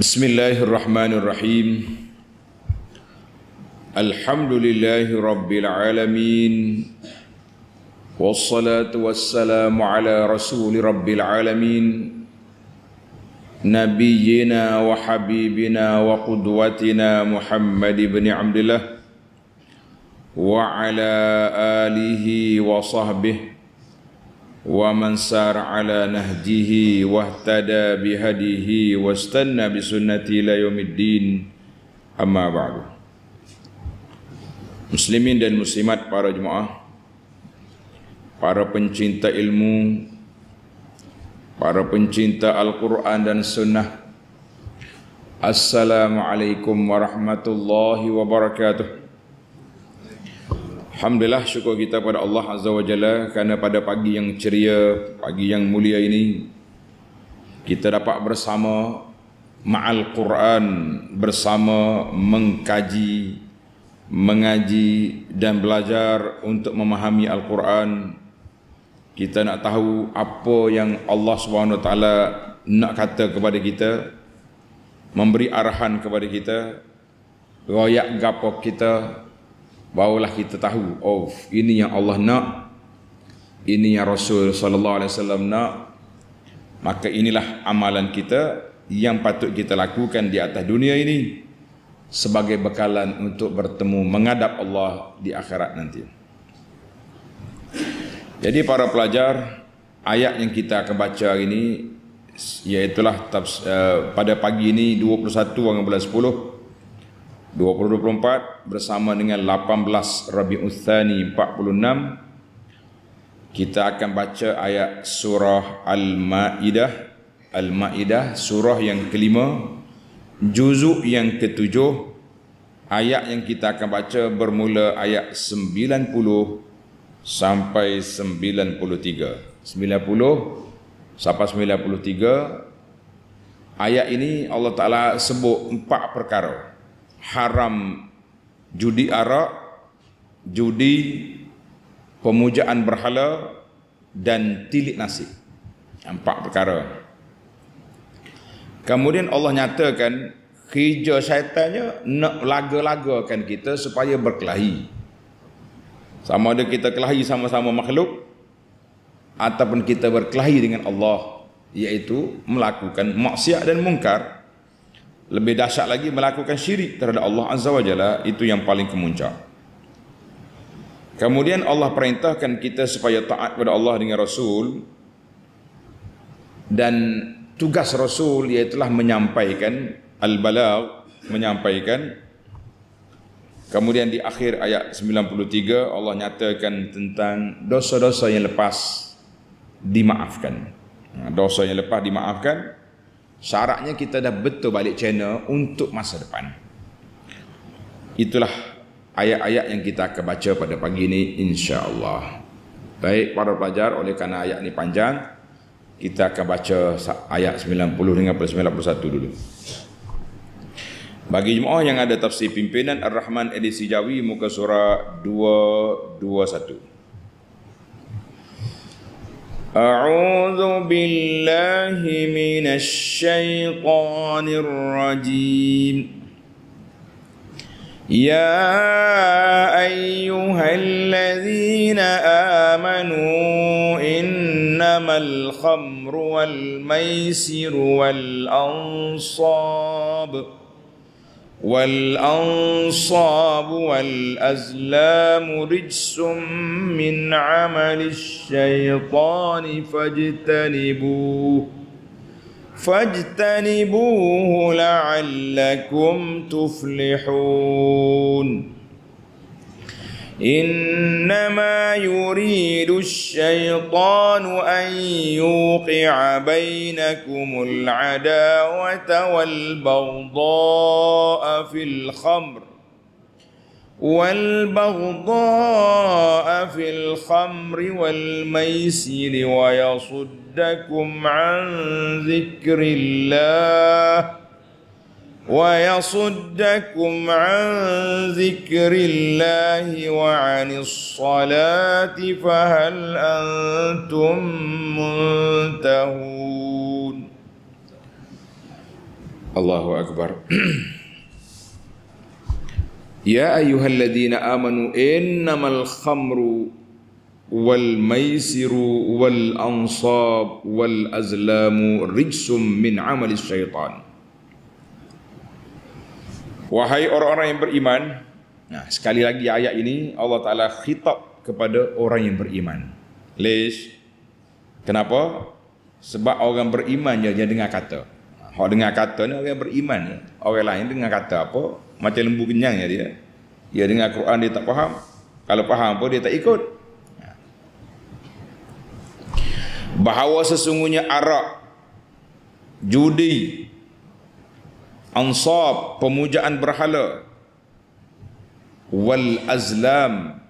Bismillahirrahmanirrahim. Alhamdulillahi rabbil alamin. Wassalatu wassalamu ala rasuli rabbil alamin. Nabiyyina wa habibina wa qudwatina Muhammad ibn Abdullah wa ala alihi wa sahbihi wa man sara ala nahjihi wahtada bihadihi wastanna bisunnati ila yaumiddin, amma ba'du. Muslimin dan muslimat, para jemaah, para pencinta ilmu, para pencinta Al-Quran dan Sunnah, Assalamualaikum warahmatullahi wabarakatuh. Alhamdulillah, syukur kita pada Allah Azza wa Jalla kerana pada pagi yang ceria, pagi yang mulia ini kita dapat bersama ma'al Quran, bersama mengkaji, mengaji dan belajar untuk memahami Al-Quran. Kita nak tahu apa yang Allah Subhanahu wa taala nak kata kepada kita, memberi arahan kepada kita, royak gapo kita, barulah kita tahu, oh, ini yang Allah nak, ini yang Rasul sallallahu alaihi wasallam nak. Maka inilah amalan kita yang patut kita lakukan di atas dunia ini sebagai bekalan untuk bertemu menghadap Allah di akhirat nanti. Jadi para pelajar, ayat yang kita akan baca hari ini iaitulah pada pagi ini 21 bulan 10 2024 bersama dengan 18 Rabiul Tsani 46. Kita akan baca ayat surah Al-Maidah. Al-Maidah surah yang kelima, juzuk yang ketujuh. Ayat yang kita akan baca bermula ayat 90 sampai 93. 90 sampai 93. Ayat ini Allah Ta'ala sebut 4 perkara. Haram judi arak, judi, pemujaan berhala dan tilik nasi. 4 perkara. Kemudian Allah nyatakan kerja syaitannya nak laga-lagakan kita supaya berkelahi. Sama ada kita kelahi sama-sama makhluk ataupun kita berkelahi dengan Allah, iaitu melakukan maksiat dan mungkar. Lebih dahsyat lagi melakukan syirik terhadap Allah Azza wa Jalla, itu yang paling kemuncak. Kemudian Allah perintahkan kita supaya taat kepada Allah dengan Rasul, dan tugas Rasul iaitulah menyampaikan al-balagh, menyampaikan. Kemudian di akhir ayat 93 Allah nyatakan tentang dosa-dosa yang lepas dimaafkan. Dosa yang lepas dimaafkan. Syaratnya kita dah betul balik channel untuk masa depan. Itulah ayat-ayat yang kita akan baca pada pagi ini, insya-Allah. Baik para pelajar, oleh kerana ayat ini panjang, kita akan baca ayat 90 hingga 91 dulu. Bagi jemaah yang ada tafsir pimpinan Ar-Rahman edisi Jawi, muka surah 221. أعوذ بالله من الشيطان الرجيم يا أيها الذين آمنوا إنما الخمر والميسر والأنصاب والأزلام رجس من عمل الشيطان فاجتنبوه لعلكم تفلحون إنما يريد الشيطان أن يوقع بينكم العداوة والبغضاء في الخمر والميسر ويصدكم عن ذكر الله وعن الصلاة فهل أنتم منتهون. Allahu Akbar. Ya ayyuhalladzina amanu innamal khamru wal maisiru wal ansab wal azlamu rijsum min amali syaitan. Wahai orang-orang yang beriman. Nah, sekali lagi ayat ini Allah Ta'ala khitab kepada orang yang beriman. Lish. Kenapa? Sebab orang beriman je dengar kata. Orang dengar kata ni orang yang beriman. Orang lain dengar kata apa? Macam lembu kenyang dia. Dia dengar Quran dia tak faham. Kalau faham pun dia tak ikut. Bahawa sesungguhnya arak, judi, ansab, pemujaan berhala, wal azlam,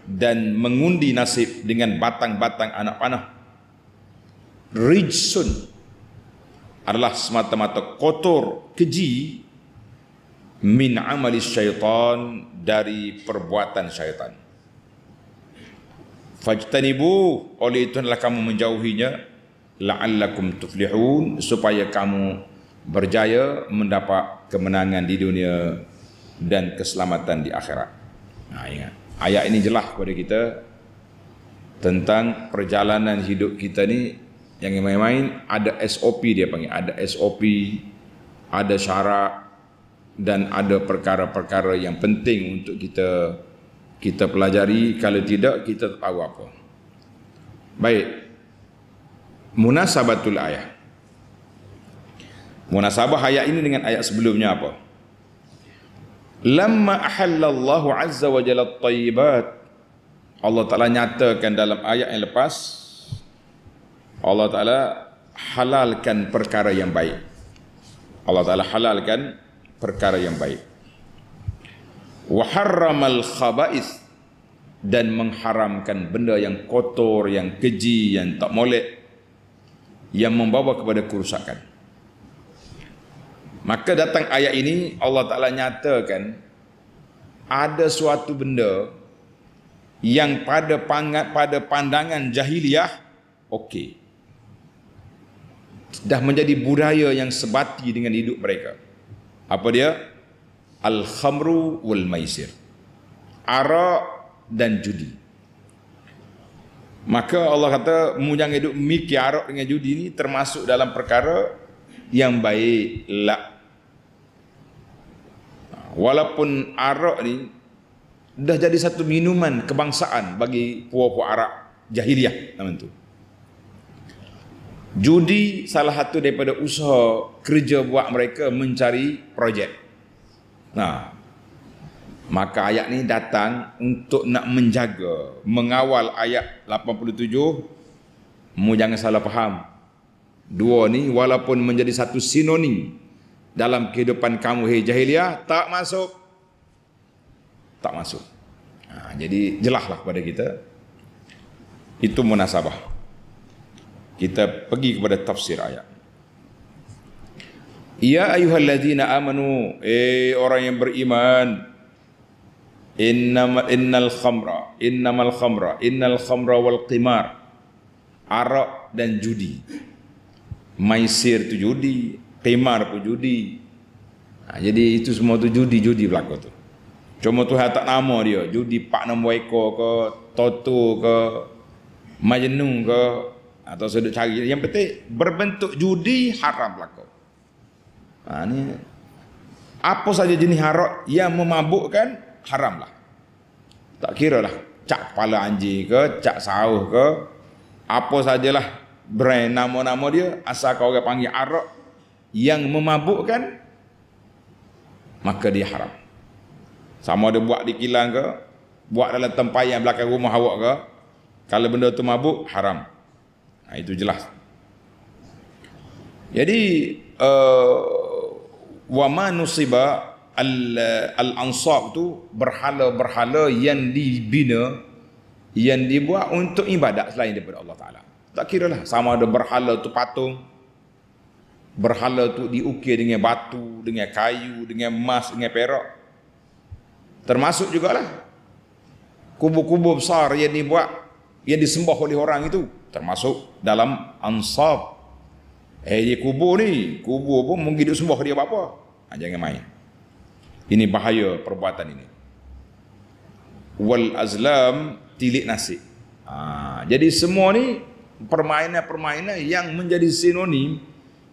dan mengundi nasib dengan batang-batang anak panah, rijsun, adalah semata-mata kotor, keji, min amali syaitan, dari perbuatan syaitan. Fajtanibu, oleh itu adalah kamu menjauhinya, la'allakum tuflihun, supaya kamu berjaya mendapat kemenangan di dunia dan keselamatan di akhirat. Nah, ingat, ayat ini jelas kepada kita tentang perjalanan hidup kita ni. Yang main-main ada SOP, dia panggil ada SOP, ada syarat, dan ada perkara-perkara yang penting untuk kita pelajari. Kalau tidak, kita tak tahu apa. Baik, munasabatul ayat. Munasabah ayat ini dengan ayat sebelumnya apa? Lamma ahallallahu azza wa jalla at-tayyibat. Allah Ta'ala nyatakan dalam ayat yang lepas, Allah Ta'ala halalkan perkara yang baik. Allah Ta'ala halalkan perkara yang baik. Wa harramal khaba'ith, dan mengharamkan benda yang kotor, yang keji, yang tak molek, yang membawa kepada kerusakan. Maka datang ayat ini Allah Ta'ala nyatakan ada suatu benda yang pada pandangan jahiliyah okey, dah menjadi budaya yang sebati dengan hidup mereka. Apa dia? Al-khamru wal maisir, arak dan judi. Maka Allah kata, mu jangan hidup mikir arak dengan judi ni termasuk dalam perkara yang baik lah. Walaupun arak ni dah jadi satu minuman kebangsaan bagi puak-puak Arab jahiliyah zaman tu. Judi salah satu daripada usaha kerja buat mereka mencari projek. Nah, maka ayat ni datang untuk nak menjaga, mengawal ayat 87. Mu jangan salah faham. Dua ni walaupun menjadi satu sinonim dalam kehidupan kamu hei jahiliyah, tak masuk. Tak masuk. Nah, jadi jelaslah kepada kita. Itu munasabah. Kita pergi kepada tafsir ayat. Ya ayyuhalladzina amanu, orang yang beriman, innal khamra wal qimar, arak dan judi. Maisir tu judi, qimar pun judi. Jadi itu semua tu judi berlaku tu. Cuma Tuhan tak nama dia, judi pak nombor ekor ke, toto ke, majnun ke, atau sudut cari. Yang penting berbentuk judi haram berlaku. Ni apa saja jenis arak yang memabukkan haram lah. Tak kira lah cak kepala anjing ke, cak sauh ke, apa sajalah brand nama-nama dia, asal kau orang panggil arak yang memabukkan, maka dia haram. Sama ada buat di kilang ke, buat dalam tempayan belakang rumah awak ke, kalau benda tu mabuk, haram. Itu jelas. Jadi wa ma nusiba al-ansab tu berhala-berhala yang dibina, yang dibuat untuk ibadat selain daripada Allah Ta'ala. Tak kira lah sama ada berhala tu patung, berhala tu diukir dengan batu, dengan kayu, dengan emas, dengan perak. Termasuk jugalah kubur-kubur besar yang dibuat, yang disembah oleh orang itu, termasuk dalam ansab. Dia kubur ni, kubur pun mungkin duk sembah dia apa-apa. Jangan main. Ini bahaya perbuatan ini. Wal azlam, tilik nasib. Jadi semua ni permainan-permainan yang menjadi sinonim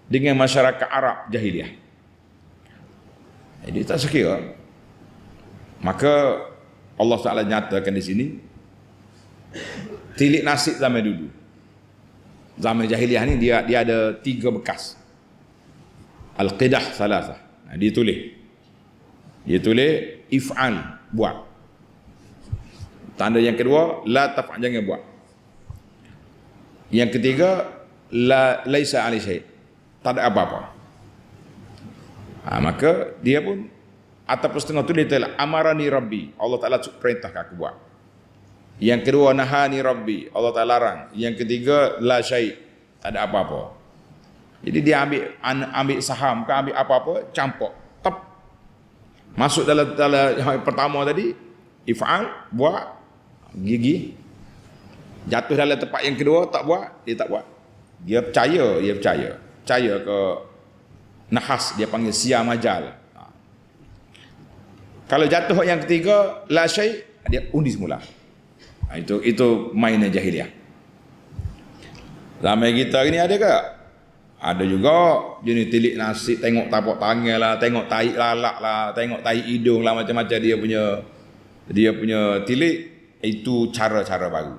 dengan masyarakat Arab jahiliah. Jadi tak sekira. Maka Allah Taala nyatakan di sini tilik nasib zaman dulu. Zaman jahiliah ni dia ada 3 bekas. Al-qidah salasah. Dia tulis. Dia tulis if'al, buat. Tanda yang kedua, la taf'al, jangan buat. Yang ketiga, la laisa alai syai', tak ada apa-apa. Maka dia pun atas setengah tu dia telah amarani rabbi, Allah Taala perintahkan aku buat. Yang kedua, nahani rabbi, Allah Taala larang. Yang ketiga, la syai', tak ada apa-apa. Jadi dia ambil saham ke ambil apa-apa, campur, tep. Masuk dalam yang pertama tadi, if'al, buat, gigi. Jatuh dalam tempat yang kedua, tak buat, dia tak buat. Dia percaya. Percaya ke nahas, dia panggil sia majal. Kalau jatuh yang ketiga, la syai', dia undi semula. Itu mainan jahiliah. Zaman kita ni ada ke? Ada juga jenis tilik nasi, tengok tapak tangan lah, tengok tahi lalak lah, tengok tahi hidung lah, macam-macam dia punya tilik. Itu cara-cara baru.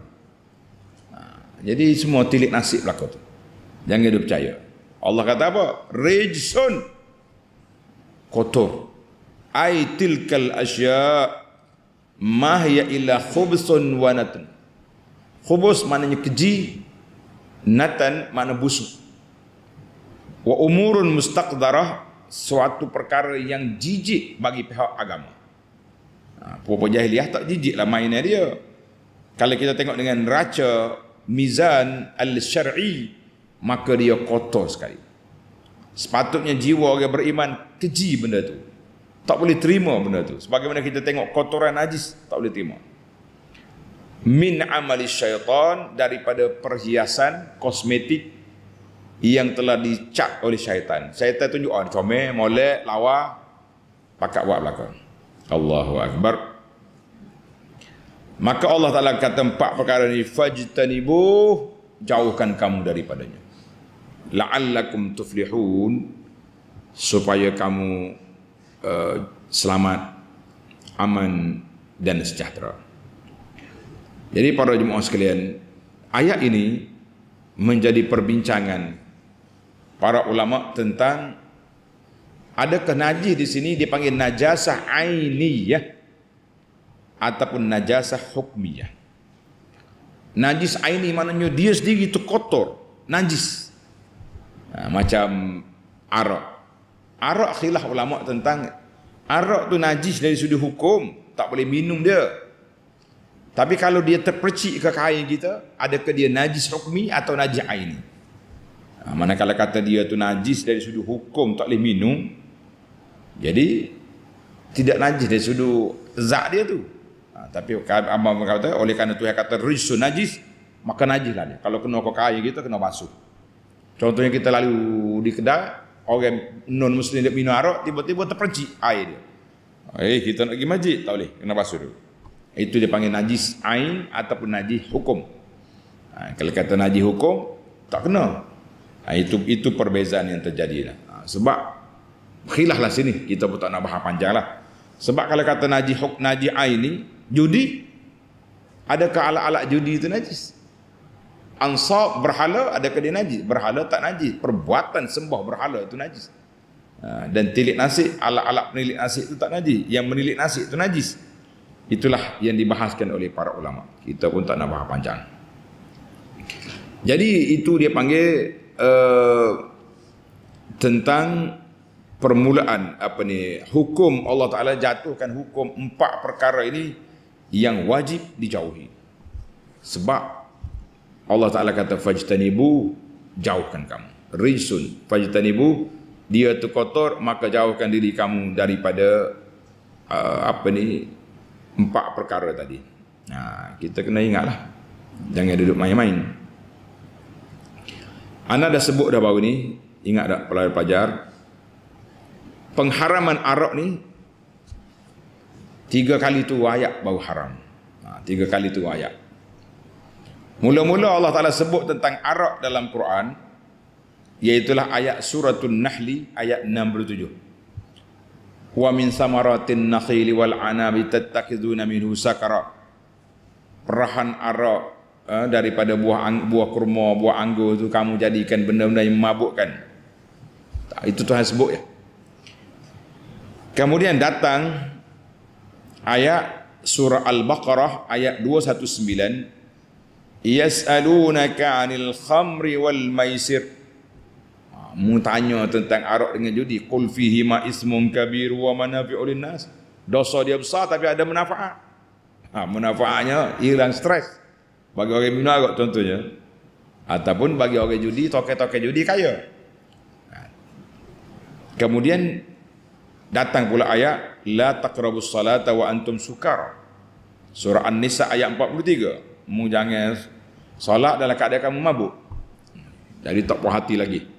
Jadi semua tilik nasib berlaku tu. Jangan dia percaya. Allah kata apa? Rijsun, kotor. Ai tilkal asya ma hiya illa khubsun wa natun. Khubus maknanya keji, natan makna busuk. Wa umurun mustaqdarah, suatu perkara yang jijik bagi pihak agama. Puan jahiliah tak jijik lah mainan dia. Kalau kita tengok dengan raca mizan al-syar'i, maka dia kotor sekali. Sepatutnya jiwa orang beriman keji benda tu, tak boleh terima benda tu. Sebagaimana kita tengok kotoran najis, tak boleh terima. Min amali syaitan, daripada perhiasan kosmetik yang telah dicap oleh syaitan. Syaitan tunjuk comel, molek, lawa, pakat buat belakang. Allahu Akbar. Maka Allah Ta'ala kata 4 perkara ni, fajtanibu, jauhkan kamu daripadanya. La'allakum tuflihun, supaya kamu selamat, aman dan sejahtera. Jadi para jemaah sekalian, ayat ini menjadi perbincangan para ulama tentang adakah najis di sini dipanggil najasah ainiyah ataupun najasah hukmiyah. Najis aini maknanya dia sendiri itu kotor, najis. Macam arak. Arak khilaf ulama tentang arak tu najis dari sudut hukum, tak boleh minum dia. Tapi kalau dia terpercik ke kain kita, adakah dia najis hukmi atau najis aini? Manakala kata dia tu najis dari sudut hukum, tak boleh minum, jadi tidak najis dari sudut zat dia tu. Tapi abang kata oleh kerana Tuhan kata rijsun najis, maka najislah dia. Kalau kena ke kain kita kena basuh. Contohnya kita lalu di kedai, orang non muslim dia minum arak, tiba-tiba terpercik air dia. Kita nak pergi masjid, tak boleh, kena basuh dulu. Itu dia panggil najis ain ataupun najis hukum. Kalau kata najis hukum, tak kena. Itu perbezaan yang terjadi lah. Sebab khilaf lah sini, kita pun tak nak bahas panjang lah. Sebab kalau kata najis ain ni, judi, adakah alat-alat judi itu najis? Ansab berhala, adakah dia najis? Berhala tak najis. Perbuatan sembah berhala itu najis. Dan tilik nasi, alat-alat penilik nasi itu tak najis. Yang menilik nasi itu najis. Itulah yang dibahaskan oleh para ulama. Kita pun tak nak bahas panjang. Jadi itu dia panggil tentang permulaan hukum Allah Ta'ala jatuhkan hukum 4 perkara ini yang wajib dijauhi. Sebab Allah Ta'ala kata fajtanibu, jauhkan kamu. Rijsun, fajtanibu, dia tu kotor, maka jauhkan diri kamu daripada 4 perkara tadi. Kita kena ingatlah, jangan duduk main-main. Ana dah sebut dah baru ni, ingat tak pelajar-pelajar, pengharaman arak ni 3 kali tu ayat baru haram. 3 kali tu ayat. Mula-mula Allah Ta'ala sebut tentang arak dalam Quran, iaitulah ayat suratul Nahli ayat 67. Wa min samaratin nakhili wal anabi tattakhiduna minhu sakara. Perahan arak daripada buah kurma, buah anggur tu kamu jadikan benda-benda yang memabukkan. Itu Tuhan sebut ya. Kemudian datang ayat surah Al-Baqarah ayat 219, yas'alunaka 'anil khamri wal maisir. Mu tanya tentang arak dengan judi, qul fihi ma ismun kabir wa manafi'u linnas. Dosa dia besar tapi ada manfaat. Manfaatnya hilang stres bagi orang minum arak contohnya, ataupun bagi orang judi, toke-toke judi kaya. Kemudian datang pula ayat la taqrabus salata wa antum sukar. Surah An-Nisa ayat 43. Mu jangan solat dalam keadaan kamu mabuk. Jadi tak puas hati lagi.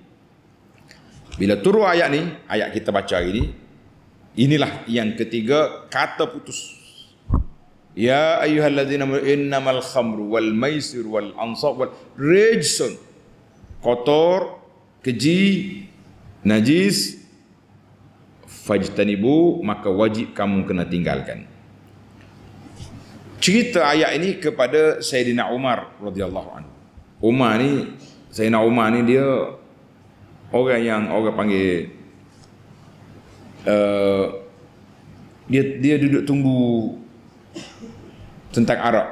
Bila turun ayat ni, ayat kita baca hari ni, inilah yang ketiga kata putus. Ya ayyuhalladzina amanu innamal khamru wal maisir wal ansab wal rijsun. Kotor, keji, najis, fajtanibu, maka wajib kamu kena tinggalkan. Cerita ayat ini kepada Sayyidina Umar radhiyallahu anhu. Sayyidina Umar ni dia orang yang orang panggil dia duduk tunggu tentang arak.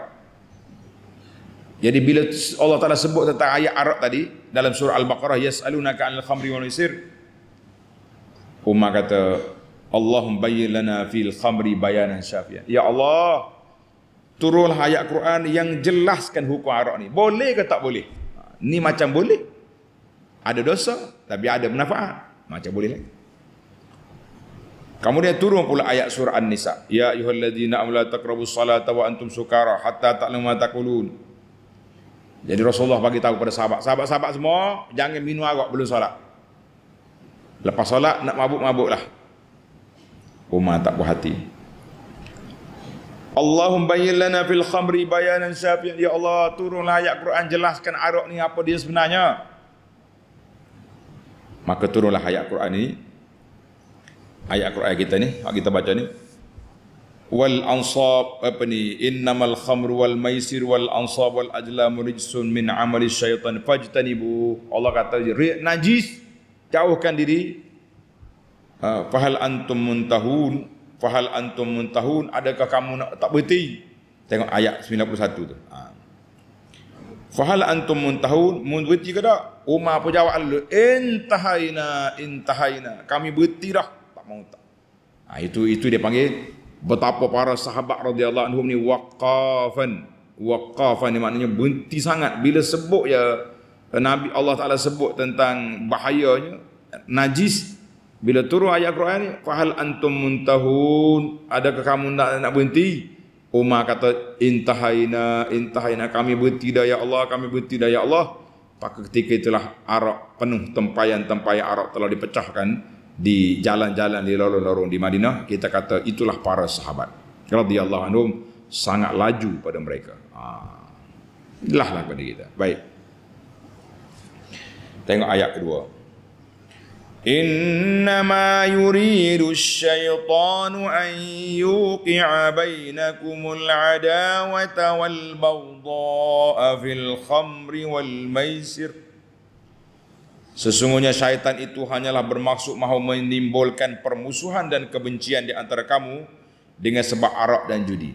Jadi bila Allah Ta'ala sebut tentang ayat arak tadi dalam surah Al-Baqarah, yas'alunaka 'anil khamri wal maisir, Umar kata, Allahumma bayyin lana fil khamri bayanan syafiyan. Ya Allah, turunlah ayat Quran yang jelaskan hukum arak ni. Boleh ke tak boleh? Ni macam boleh. Ada dosa tapi ada manfaat. Macam boleh lagi. Kemudian turun pula ayat surah An-Nisa. Ya ayyuhalladzina amanu la taqrabus salata wa antum sukara hatta ta'lamu ma taqulun. Jadi Rasulullah bagi tahu kepada sahabat-sahabat semua, jangan minum arak belum solat. Lepas solat nak mabuk-mabuklah. Umar tak puas hati. Allahumma bayyin lana fil khamri bayanan syafiyan. Ya Allah, turunlah ayat Quran jelaskan arak ni apa dia sebenarnya. Maka turunlah ayat Quran ini. Ayat Quran kita ni, kita baca ni. Wal ansab innamal khamru wal maisir wal ansab wal ajlamu rijsun min amali syaitan fajtanibu. Allah kata najis, jauhkan diri. Fahal antum muntahun, adakah kamu nak tak berhenti? Tengok ayat 91 tu. Fahal antum muntahun, mun berhenti ke tak? Umar pun jawab dulu, intahaina, kami berhenti dah, tak mau tak. Itu dia panggil betapa para sahabat radhiyallahu anhum ni waqafan ni maknanya berhenti sangat bila sebut ya Nabi Allah Taala sebut tentang bahayanya najis. Bila turun ayat Quran ni, fahal antum muntahun, adakah kamu nak berhenti? Umar kata intahaina, kami berhenti dah ya Allah, Maka ketika itulah arak penuh, tempayan-tempayan arak telah dipecahkan di jalan-jalan, di lorong-lorong di Madinah. Kita kata itulah para sahabat radhiyallahu anhum, sangat laju pada mereka. Inilah pada kita. Baik. Tengok ayat kedua. Innama yuridu asyaitanu an yuqi'a bainakumul adawata wal baghdha'a fil khamri wal maisir. Sesungguhnya syaitan itu hanyalah bermaksud mahu menimbulkan permusuhan dan kebencian di antara kamu dengan sebab arak dan judi.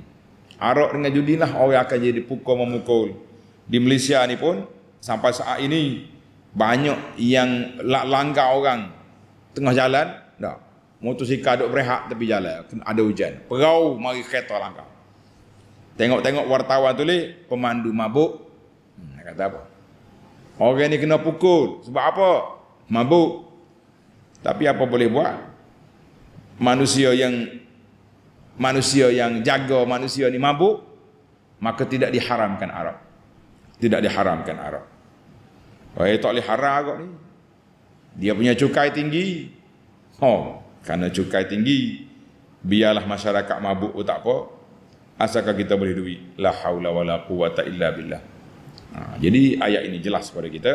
Arak dengan judi lah orang akan jadi pukul-memukul. Di Malaysia ni pun sampai saat ini banyak yang langgar orang tengah jalan, dah motosikal duk berehat tepi jalan, ada hujan, perau mari kereta langgar. Tengok-tengok wartawan tulis pemandu mabuk. Kata apa? Orang ni kena pukul sebab apa? Mabuk. Tapi apa boleh buat? Manusia yang jaga manusia ni mabuk, maka tidak diharamkan arak. Tak boleh haram agak ni. Dia punya cukai tinggi. Kerana cukai tinggi, biarlah masyarakat mabuk pun tak apa. Asalkan kita boleh duit. La haula wala quwata illa billah. Jadi ayat ini jelas kepada kita.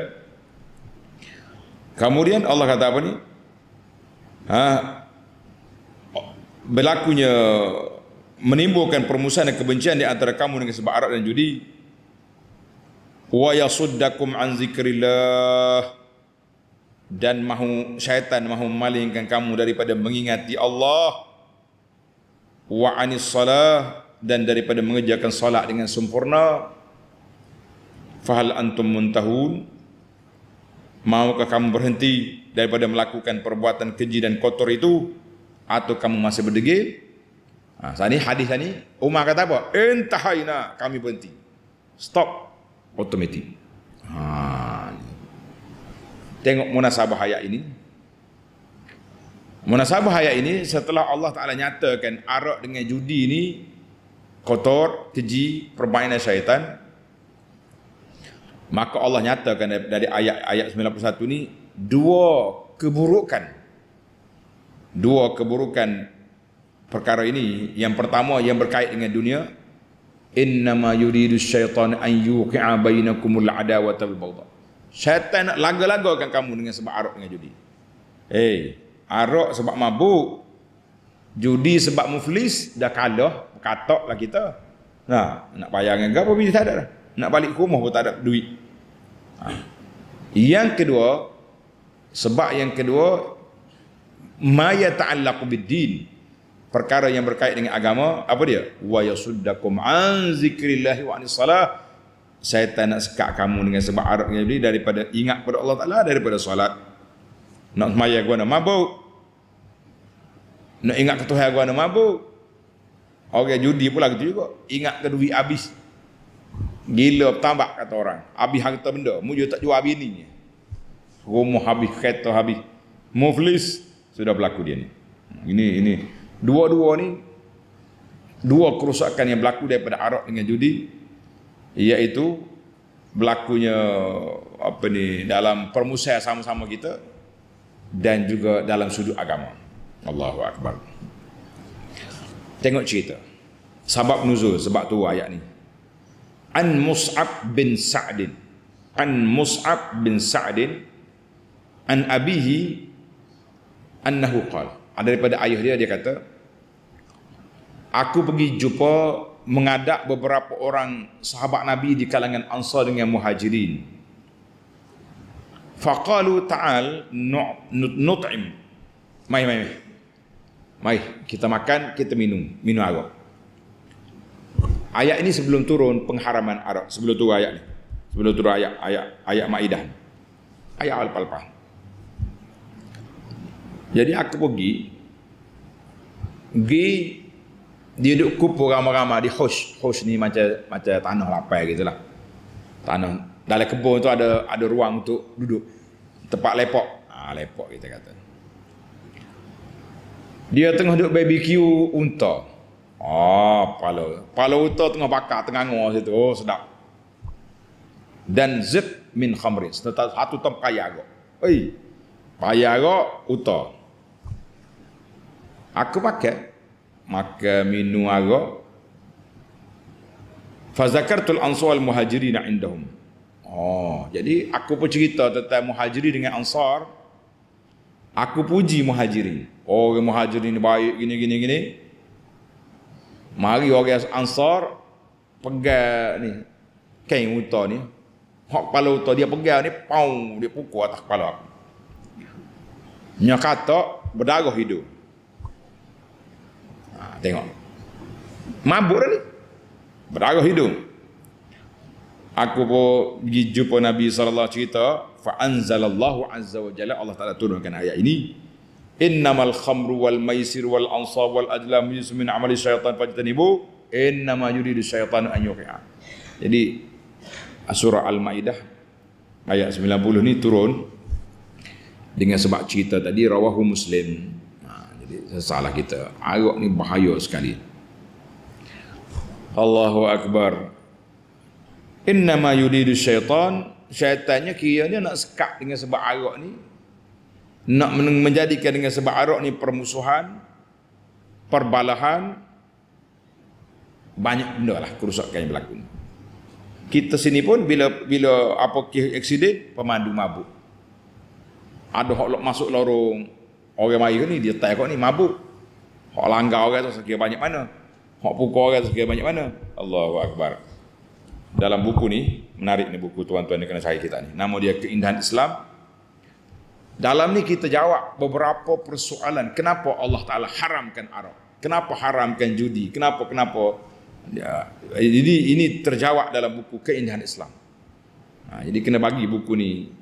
Kemudian Allah kata apa ni? Berlakunya menimbulkan permusuhan dan kebencian di antara kamu dengan sebab arak dan judi. Wa yasuddakum an zikrillah, dan syaitan mahu memalingkan kamu daripada mengingati Allah. Wa anis salah, dan daripada mengerjakan solat dengan sempurna. Fahal antum muntahun, maukah kamu berhenti daripada melakukan perbuatan keji dan kotor itu, atau kamu masih berdegil? Saat ini hadis ni Umar kata apa? Intahaina, kami berhenti. Stop, automatic. Tengok munasabah ayat ini. Munasabah ayat ini setelah Allah Ta'ala nyatakan arak dengan judi ini kotor, keji, permainan syaitan, maka Allah nyatakan dari ayat 91 ni dua keburukan perkara ini. Yang pertama yang berkait dengan dunia, innama yuridu syaitan an yuqi'a bainakumul adawata wal baghdha. Syaitan nak laga-lagakan kamu dengan sebab arak dengan judi. Arak sebab mabuk, judi sebab muflis, dah kalah, katoklah kita. Nak bayar dengan apa pun tak ada dah. Nak balik ke rumah pun tak ada duit. Yang kedua, sebab yang kedua, ma yata'allaqu bid-din, perkara yang berkait dengan agama. Apa dia? Wa yasuddakum an zikrillah wa anis salah. Syaitan nak sekat kamu dengan sebab arak yang judi daripada ingat pada Allah Ta'ala, daripada solat. Nak semaya gua nak mabuk, nak ingat ke Tuhan gua nak mabuk. Orang judi pula gitu juga, ingat ke duit habis, gila tambak kata orang, habis harta benda, mu tak jual bini, rumah habis, kereta habis, muflis, sudah berlaku dia ni. Ini dua kerusakan yang berlaku daripada arak dengan judi, iaitu berlakunya dalam permusuhan sama-sama kita dan juga dalam sudut agama. Allahu Akbar. Tengok cerita sebab nuzul, sebab tu ayat ni. An Mus'ab bin Sa'd an abihi annahu qala, daripada ayah dia kata, aku pergi jumpa mengadap beberapa orang sahabat Nabi di kalangan Ansar dengan Muhajirin. Faqalu ta'al nut'im, mai kita makan, kita minum arak. Ayat ini sebelum turun pengharaman arak, sebelum turun ayat ni, sebelum turun ayat Maidah, ayat Al-Falaq. Jadi aku pergi dia duduk kumpul ramai-ramai di hosh ni, macam tanah lapar gitulah. Tanah dalam kebun tu ada ruang untuk duduk, tempat lepok. Lepok kita kata. Dia tengah duduk BBQ unta. Pala unta tengah bakar, tengah ngor situ. Sedap. Dan zit min khamrin, satu tem payah agak. Payah agak unta. Aku makan minum arak. Fazakartul ansar wal muhajirin indahum. Jadi aku pun cerita tentang muhajirin dengan ansar. Aku puji muhajirin. Orang muhajirin baik gini. Mari orang ansar pegang ni kain unta ni. Hak kepala unta dia pegang ni, dia pukul atas kepala aku. Nya kata berdarah hidung. Tengok, mabuk dah ni, berdarah hidung. Aku pun pergi jumpa Nabi SAW, cerita, fa anzalallahu azza wa jalla, Allah Ta'ala turunkan ayat ini, innamal khamru wal maisir wal ansab wal adlam rijsun min amali syaitan fajtanibu innama yuridu syaitanu an yuqi'a. Jadi surah Al-Maidah ayat 90 ni turun dengan sebab cerita tadi, rawahu Muslim. Jadi salah kita, arak ni bahaya sekali. Allahu Akbar. Innama yuridu syaitan syaitannya kiranya nak sekat dengan sebab arak ni, nak menjadikan dengan sebab arak ni permusuhan, perbalahan, banyak benda lah kerusakan yang berlaku. Kita sini pun bila apa aksiden, pemandu mabuk. Ada hok masuk lorong orang mari ni, dia tai kau ni mabuk. Hok langgar orang tu sekira banyak mana? Hok pukul orang tu sekira banyak mana? Allahu Akbar. Dalam buku ni, menarik ni buku tuan-tuan yang kena cari kita ni. Nama dia Keindahan Islam. Dalam ni kita jawab beberapa persoalan. Kenapa Allah Ta'ala haramkan arak? Kenapa haramkan judi? Kenapa? Ya, jadi ini terjawab dalam buku Keindahan Islam. Jadi kena bagi buku ni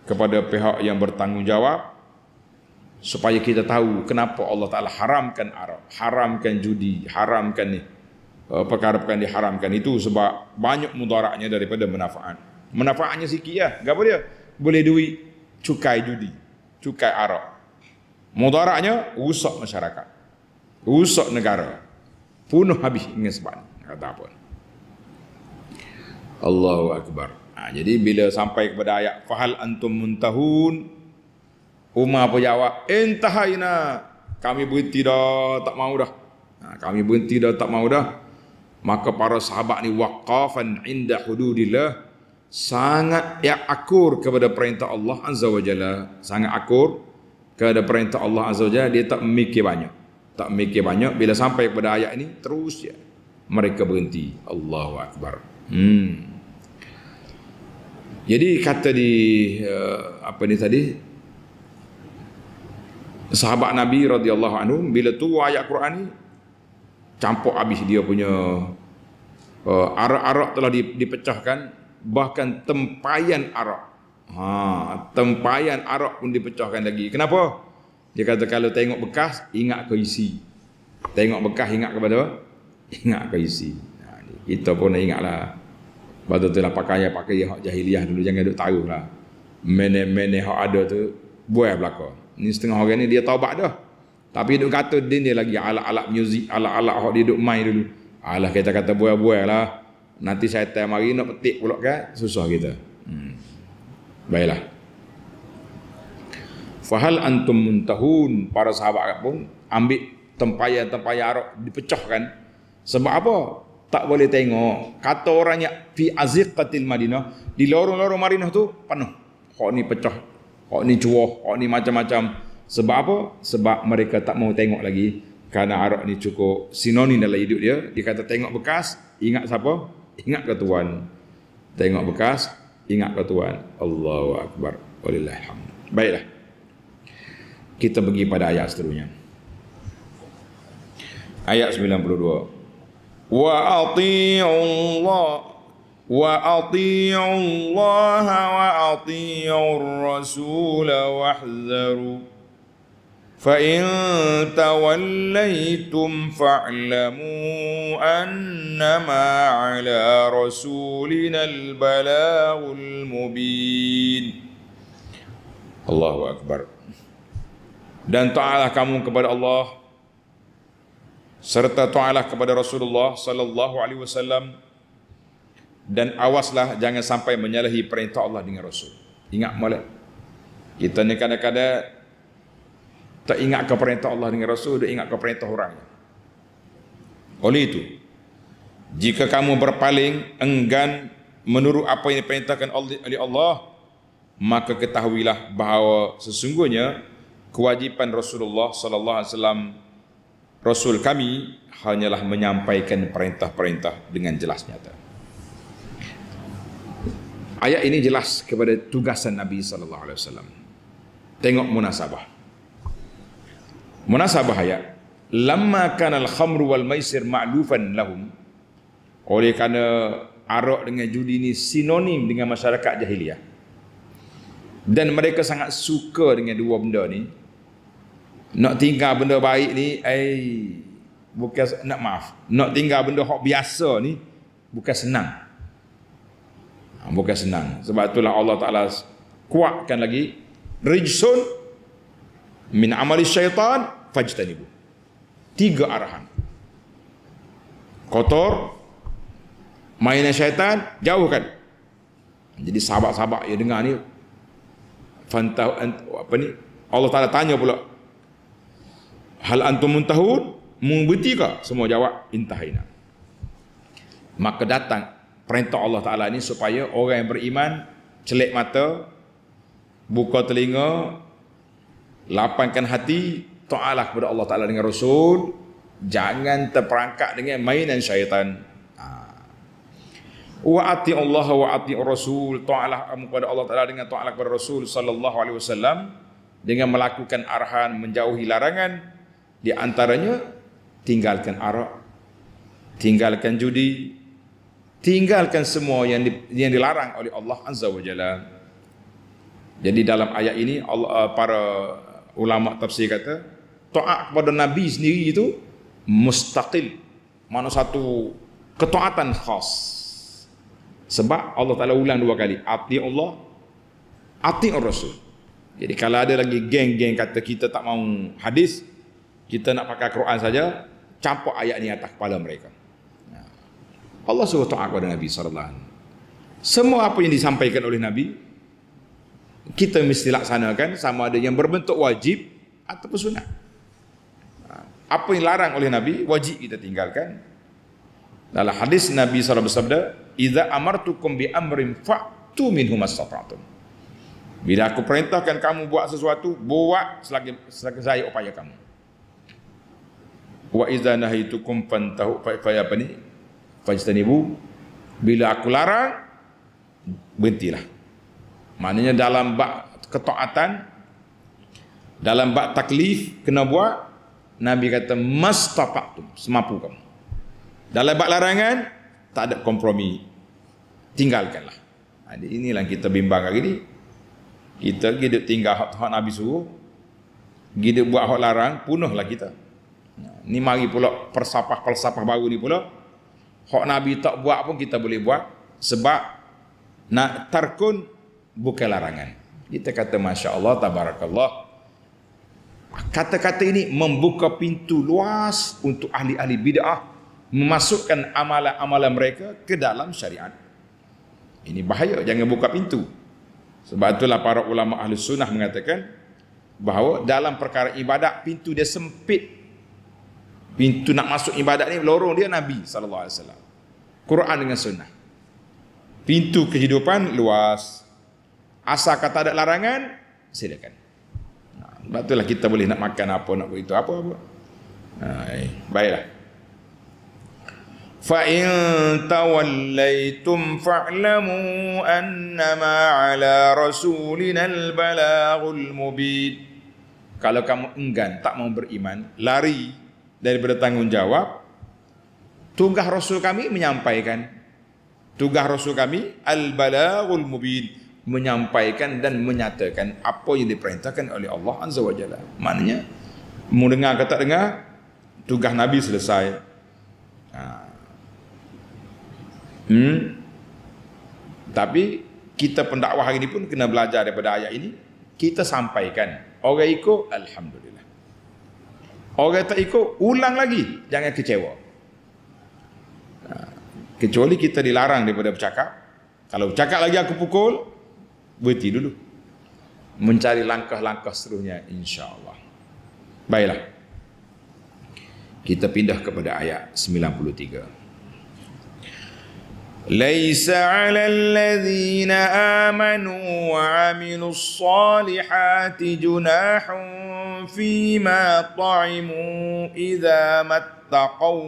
kepada pihak yang bertanggungjawab supaya kita tahu kenapa Allah Ta'ala haramkan arak, haramkan judi, haramkan ni perkara-perkara yang diharamkan itu, sebab banyak mudaratnya daripada manfaat. Manfaatnya sikit lah. Apa dia? Boleh duit cukai judi, cukai arak. Mudaratnya rusak masyarakat, rusak negara, punuh habis dengan sebab ni. Kata apa? Allahu Akbar. Jadi bila sampai kepada ayat fahal antum muntahun, Umar apa jawab? Intahaina. Kami berhenti dah, tak mau dah. Kami berhenti dah, tak mau dah. Maka para sahabat ni waqafan inda hududillah, sangat akur kepada perintah Allah Azza wa Jalla. Sangat akur kepada perintah Allah Azza wa Jalla. Dia tak memikir banyak. Tak mikir banyak. Bila sampai kepada ayat ini, terus ya mereka berhenti. Allahu Akbar. Jadi kata di apa ni tadi, sahabat Nabi radhiyallahu anhu bila tu ayat Quran ni, campur habis dia punya arak-arak telah dipecahkan, bahkan tempayan arak. Tempayan arak pun dipecahkan lagi. Kenapa? Dia kata kalau tengok bekas, ingat ke isi. Tengok bekas, ingat kepada apa? Ingat ke isi. Kita pun ingatlah. Betul-betul lah pakai hak jahiliah dulu. Jangan duk taruh lah. Mene-mene hak ada tu, buai belakang. Ni setengah orang ni dia taubat dah. Tapi duk kata dia lagi alat-alat muzik, alat-alat hak dia duk main dulu. Alah kita kata buai-buai lah. Nanti syaitan mari nak petik pula kan, susah kita. Baiklah. Fahal antum muntahun, para sahabat pun ambil tempayan-tempayan arak dipecahkan. Sebab apa? Tak boleh tengok. Kata orangnya fi aziqatil Madinah, di lorong-lorong Madinah tu penuh. Hak ni pecah, hak ni cuah, hak ni macam-macam. Sebab apa? Sebab mereka tak mau tengok lagi, kerana arak ni cukup sinonim dalam hidup dia. Dia kata tengok bekas, ingat siapa? Ingat ke Tuhan. Tengok bekas, ingat ke Tuhan. Allahu Akbar. Walillahilhamd. Baiklah. Kita pergi pada ayat seterusnya. Ayat 92. Wa ati'ullah wa ati'ullaha wa ati'ur rasul wahzaru fa in tawallaytum fa'lamu annama 'ala rasulina al-balaghul mubin. Allahu Akbar. Dan ta'alah kamu kepada Allah serta ta'alah kepada Rasulullah sallallahu alaihi wasallam, dan awaslah jangan sampai menyalahi perintah Allah dengan Rasul. Ingat molek. Kita ni kadang-kadang tak ingat ke perintah Allah dengan Rasul, dia ingat ke perintah orang. Oleh itu, jika kamu berpaling enggan menurut apa yang diperintahkan oleh Allah, maka ketahuilah bahawa sesungguhnya kewajipan Rasulullah sallallahu alaihi wasallam, Rasul kami, hanyalah menyampaikan perintah-perintah dengan jelas nyata. Ayat ini jelas kepada tugasan Nabi sallallahu alaihi wasallam. Tengok munasabah. Munasabah ayat, lamma kana al-khamru wal maisir ma'lufan lahum. Oleh kerana arak dengan judi ini sinonim dengan masyarakat jahiliah, dan mereka sangat suka dengan dua benda ni. Nak tinggal benda baik ni, bukan nak tinggal benda hak biasa ni bukan senang. Bukan senang. Sebab itulah Allah Ta'ala kuatkan lagi, rijsun min amali syaitan fajtanibu. 3 arahan. Kotor, mainan syaitan, jauhkan. Jadi sahabat-sahabat yang dengar ni, apa ni? Allah Taala tanya pula, hal antum muntahun? Berhenti ke? Semua jawab, intahina. Maka datang perintah Allah Taala ni supaya orang yang beriman celik mata, buka telinga, lapangkan hati, taatlah kepada Allah Taala dengan Rasul, jangan terperangkap dengan mainan syaitan. Wa ati Allah wa ati Rasul, taatlah kamu kepada Allah Taala dengan taatlah kepada Rasul sallallahu alaihi wasallam dengan melakukan arahan, menjauhi larangan, di antaranya tinggalkan arak, tinggalkan judi, tinggalkan semua yang dilarang oleh Allah Azza wa Jalla. Jadi dalam ayat ini para ulama tafsir kata taat kepada Nabi sendiri itu mustaqil, mana satu ketaatan khas. Sebab Allah Ta'ala ulang dua kali, ati Allah, ati Rasul. Jadi kalau ada lagi geng-geng kata kita tak mau hadis, kita nak pakai Quran saja, campak ayat ni atas kepala mereka. Allah suruh taat kepada Nabi SAW. Semua apa yang disampaikan oleh Nabi, kita mesti laksanakan, sama ada yang berbentuk wajib ataupun sunat. Apa yang larang oleh Nabi, wajib kita tinggalkan. Dalam hadis Nabi SAW bersabda, "Idza amartukum bi amrin fa'tu minhu mastata'tum." Bila aku perintahkan kamu buat sesuatu, buat selagi saya upaya kamu. Wa idza nahitukum fantahu fa apa ni? Fajtanibu. Bila aku larang, berhentilah. Maknanya dalam bab ketaatan, dalam bab taklif kena buat, Nabi kata mastata'tum, semampu kamu. Dalam bab larangan tak ada kompromi, tinggalkanlah. Inilah kita bimbang hari ni. Kita hidup tinggal hak Nabi suruh, hidup buat hak larang, punahlah kita. Ni mari pula falsafah baru ni pula. Hak Nabi tak buat pun kita boleh buat, sebab nak tarkun bukan larangan. Kita kata masya-Allah, tabarakallah. Kata-kata ini membuka pintu luas untuk ahli-ahli bid'ah memasukkan amalan-amalan mereka ke dalam syariat. Ini bahaya, jangan buka pintu. Sebab itulah para ulama ahli sunnah mengatakan bahawa dalam perkara ibadat, pintu dia sempit. Pintu nak masuk ibadat ni lorong dia Nabi SAW, Quran dengan sunnah. Pintu kehidupan luas, asal kata ada larangan, silakan. Sebab itulah kita boleh nak makan apa, nak buat itu apa. Baiklah. فَإِن تَوَلَّيْتُمْ فَاعْلَمُوا أَنَّمَا عَلَى رَسُولِنَا الْبَلَاغُ الْمُبِينُ. Kalau kamu enggan, tak mau beriman, lari daripada tanggungjawab, tugas Rasul kami menyampaikan. Tugas Rasul kami al-balaghul mubin, menyampaikan dan menyatakan apa yang diperintahkan oleh Allah Azza wa Jalla. Maknanya mau dengar ke tak dengar, tugas Nabi selesai. Tapi kita pendakwah hari ini pun kena belajar daripada ayat ini. Kita sampaikan, orang ikut alhamdulillah, orang tak ikut ulang lagi, jangan kecewa. Kecuali kita dilarang daripada bercakap. Kalau bercakap lagi aku pukul, berhenti dulu, mencari langkah-langkah seterusnya, insya-Allah. Baiklah, kita pindah kepada ayat 93. ليس على الذين آمنوا وعملوا الصالحات جناح فيما طعموا إذا ما اتقوا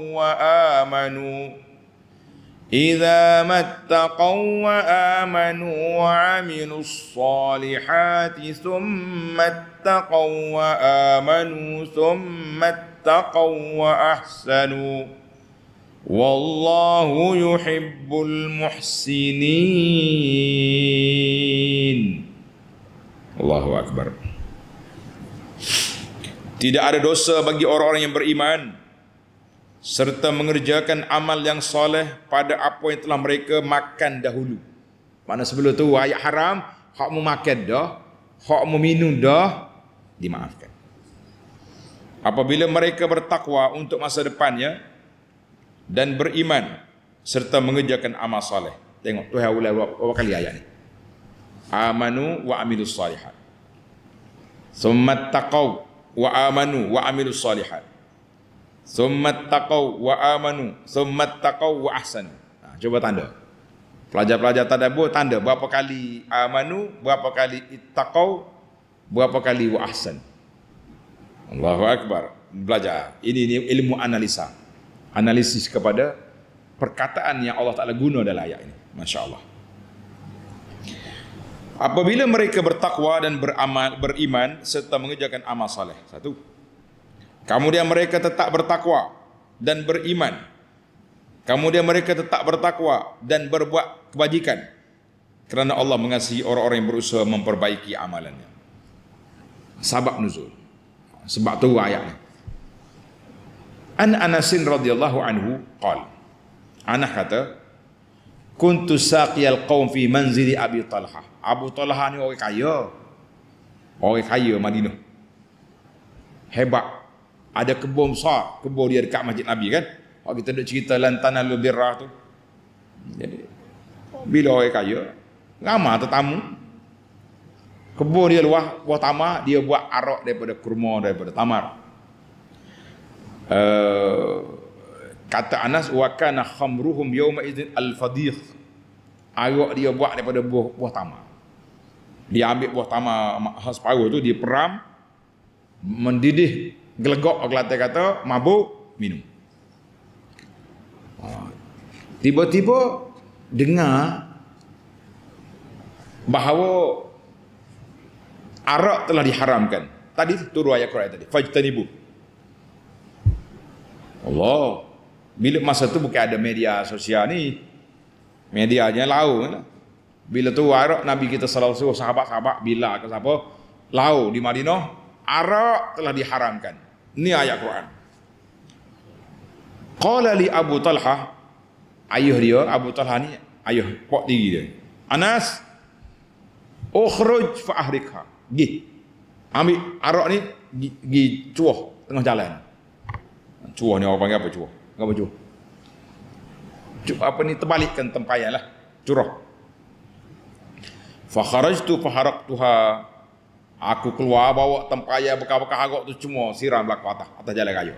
وآمنوا وعملوا الصالحات ثم اتقوا وآمنوا ثم اتقوا وأحسنوا Wallahu yuhibbul muhsinin. Allahu Akbar. Tidak ada dosa bagi orang-orang yang beriman serta mengerjakan amal yang soleh pada apa yang telah mereka makan dahulu. Mana sebelum tu ayat haram, hak mu makan dah, hak mu minum dah, dimaafkan. Apabila mereka bertakwa untuk masa depannya dan beriman serta mengerjakan amal soleh. Tengok Tuhan ulang berapa kali ayat ni. amanu wa amilus salihat. Summa taqaw wa amanu wa amilus salihat. Summa taqaw wa amanu, summa taqaw wa ahsanu. Coba tanda. Pelajar-pelajar tadabbur tanda berapa kali amanu, berapa kali ittaqaw, berapa kali wa ahsan. Allahu akbar. Belajar. Ini ilmu analisa. Analisis kepada perkataan yang Allah Taala guna dalam ayat ini. Masya-Allah. Apabila mereka bertakwa dan beriman serta mengerjakan amal saleh. Satu. Kemudian mereka tetap bertakwa dan beriman. Kemudian mereka tetap bertakwa dan berbuat kebajikan. Kerana Allah mengasihi orang-orang yang berusaha memperbaiki amalannya. Sabab nuzul. Sebab tu ayatnya. An Anasin radhiyallahu anhu qala. Anas kata, kuntu saqiyal qaum fi manzili Abi Talhah. Abu Talhah ni orang kaya. Orang kaya Madinah. Hebat. Ada kebun besar, kebun dia dekat Masjid Nabi kan. Kalau kita nak cerita lantanal birrah tu. Jadi bila orang kaya, ramai tetamu. Kebun dia luas, buah tamar, dia buat arak daripada kurma, daripada tamar. Kata Anas, wa kana khamruhum yawma idzin al-fadih. Arak dia buat daripada buah tamar. Dia ambil buah tamar separuh tu, dia peram, mendidih, gelegok Kelantan kata, mabuk, minum. Tiba-tiba dengar bahawa arak telah diharamkan. Tadi turun ayat Quran tadi, fajtanibu. Allah. Bila masa tu bukan ada media sosial ni. Medianya lau kan. Bila tu arak Nabi kita sallallahu alaihi wasallam sahabat-sahabat bila ke siapa? Lau di Madinah, arak telah diharamkan. Ini ayat Quran. Qala li Abu Talhah, ayah dia, Abu Talhah ni ayah pok tiri dia. Anas, ukhruj fa ahrikha. Gi. Ambil arak ni gi cuah tengah jalan. Cuah ni orang panggil apa cuah? Apa cuah? Apa ni terbalikkan tempayan lah. Curah. Fa kharajtu fa haraktuha. Aku keluar bawa tempayan bekas-bekas arak tu semua siram belakang atas jalan raya.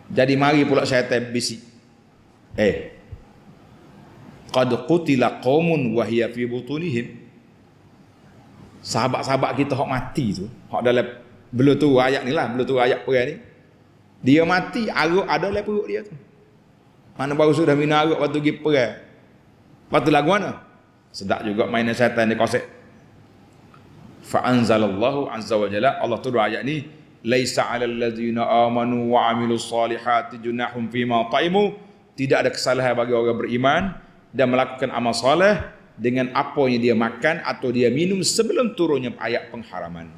Jadi mari pula syaitan bisik. Qad qutila qaumun wa hiya fi butunihim. Sahabat-sahabat kita hak mati tu, hak dalam belum tu ayat ni lah, belum tu ayat perang ni. Dia mati, arak ada dalam perut dia tu. Mana baru sudah minum arak waktu pergi perang. Lepas tu lagu mana? Sedap juga mainan syaitan dia kosek. Fa anzalallahu azza wa jalla, Allah turun ayat ni, laisa 'alal ladzina amanu wa 'amilus solihati junahum fima taimu. Tidak ada kesalahan bagi orang beriman dan melakukan amal soleh dengan apa yang dia makan atau dia minum sebelum turunnya ayat pengharaman.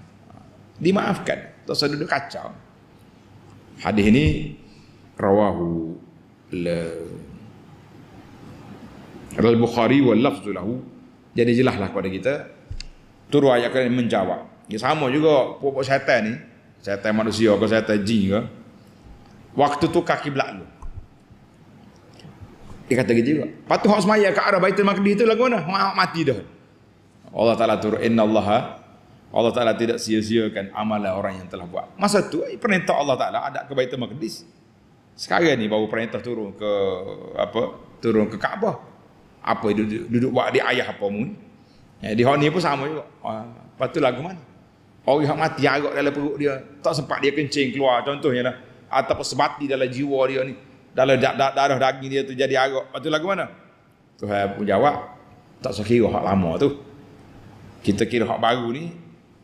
Dimaafkan. Tak usah duduk kacau. Hadis ini rawahu al-Bukhari wal lafzu lahu. Jadi jelaslah kepada kita turun ayat kan menjawab. Ya sama juga pokok syaitan ni, syaitan manusia ke syaitan jin ke. Waktu tu kaki belak lu. Dia kata gitu juga. Patu hak semaya ke arah Baitul Maqdis tu lagu mana? Mati dah. Allah Taala turun innallaha, Allah Taala tidak sia-siakan amalan orang yang telah buat. Masa tu perintah Allah Taala ada ke Baitul Maqdis. Sekarang ni baru perintah turun ke turun ke Kaabah. Apa duduk buat di ayah apa mun. Di hak ni pun sama juga. Lepas tu lagu mana? Orang yang mati arak dalam perut dia, tak sempat dia kencing keluar contohnya lah. Ataupun sebati dalam jiwa dia ni, dalam darah daging dia tu jadi arak. Lepas tu lagu mana? Tuhan pun jawab, tak usah kira hak lama tu. Kita kira hak baru ni,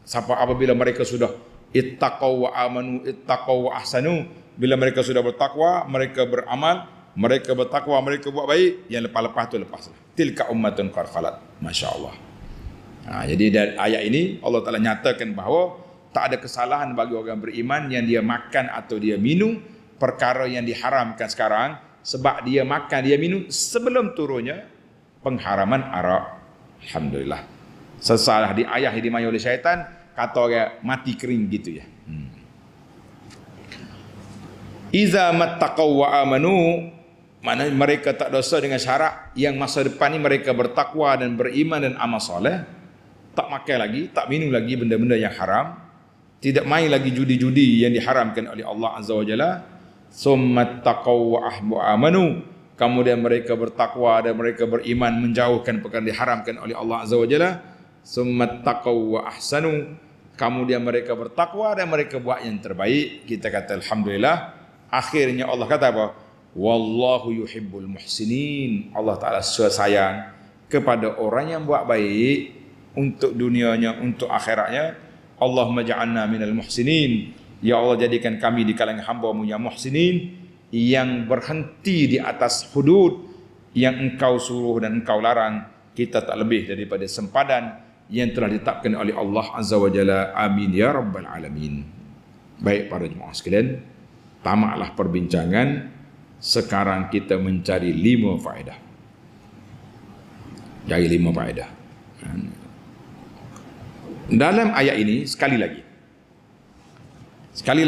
siapa apabila mereka sudah ittaqaw wa amanu ittaqaw wa ahsanu, bila mereka sudah bertakwa, mereka beramal, mereka bertakwa, mereka buat baik, yang lepas-lepas tu lepaslah. Tilka ummatun qad khalat. Masya-Allah. Jadi dari ayat ini Allah Taala nyatakan bahawa tak ada kesalahan bagi orang beriman yang dia makan atau dia minum perkara yang diharamkan sekarang, sebab dia makan, dia minum sebelum turunnya pengharaman arak. Alhamdulillah. Sesalah di ayat yang dimain oleh syaitan, kata orang mati kering gitu ya. Iza mattaqaw wa amanu, Maknanya mereka tak dosa dengan syarat yang masa depan ni mereka bertakwa dan beriman dan amal soleh, tak makan lagi, tak minum lagi benda-benda yang haram, tidak main lagi judi-judi yang diharamkan oleh Allah Azza wa Jalla. Summat taqaw wa amanu, kemudian mereka bertakwa dan mereka beriman menjauhkan perkara diharamkan oleh Allah Azza wa Jalla. Summat taqaw wa ahsanu, kemudian mereka bertakwa dan mereka buat yang terbaik. Kita kata alhamdulillah. Akhirnya Allah kata apa? Wallahu yuhibbul muhsinin. Allah Ta'ala sayang kepada orang yang buat baik untuk dunianya, untuk akhiratnya. Allahumma ja'alna minal muhsinin. Ya Allah, jadikan kami di kalangan hamba-Mu yang muhsinin, yang berhenti di atas hudud yang Engkau suruh dan Engkau larang. Kita tak lebih daripada sempadan yang telah ditetapkan oleh Allah Azza wa Jalla. Amin ya rabbal alamin. Baik para jemaah sekalian, tamatlah perbincangan. Sekarang kita mencari 5 faedah. Dari 5 faedah. Dalam ayat ini sekali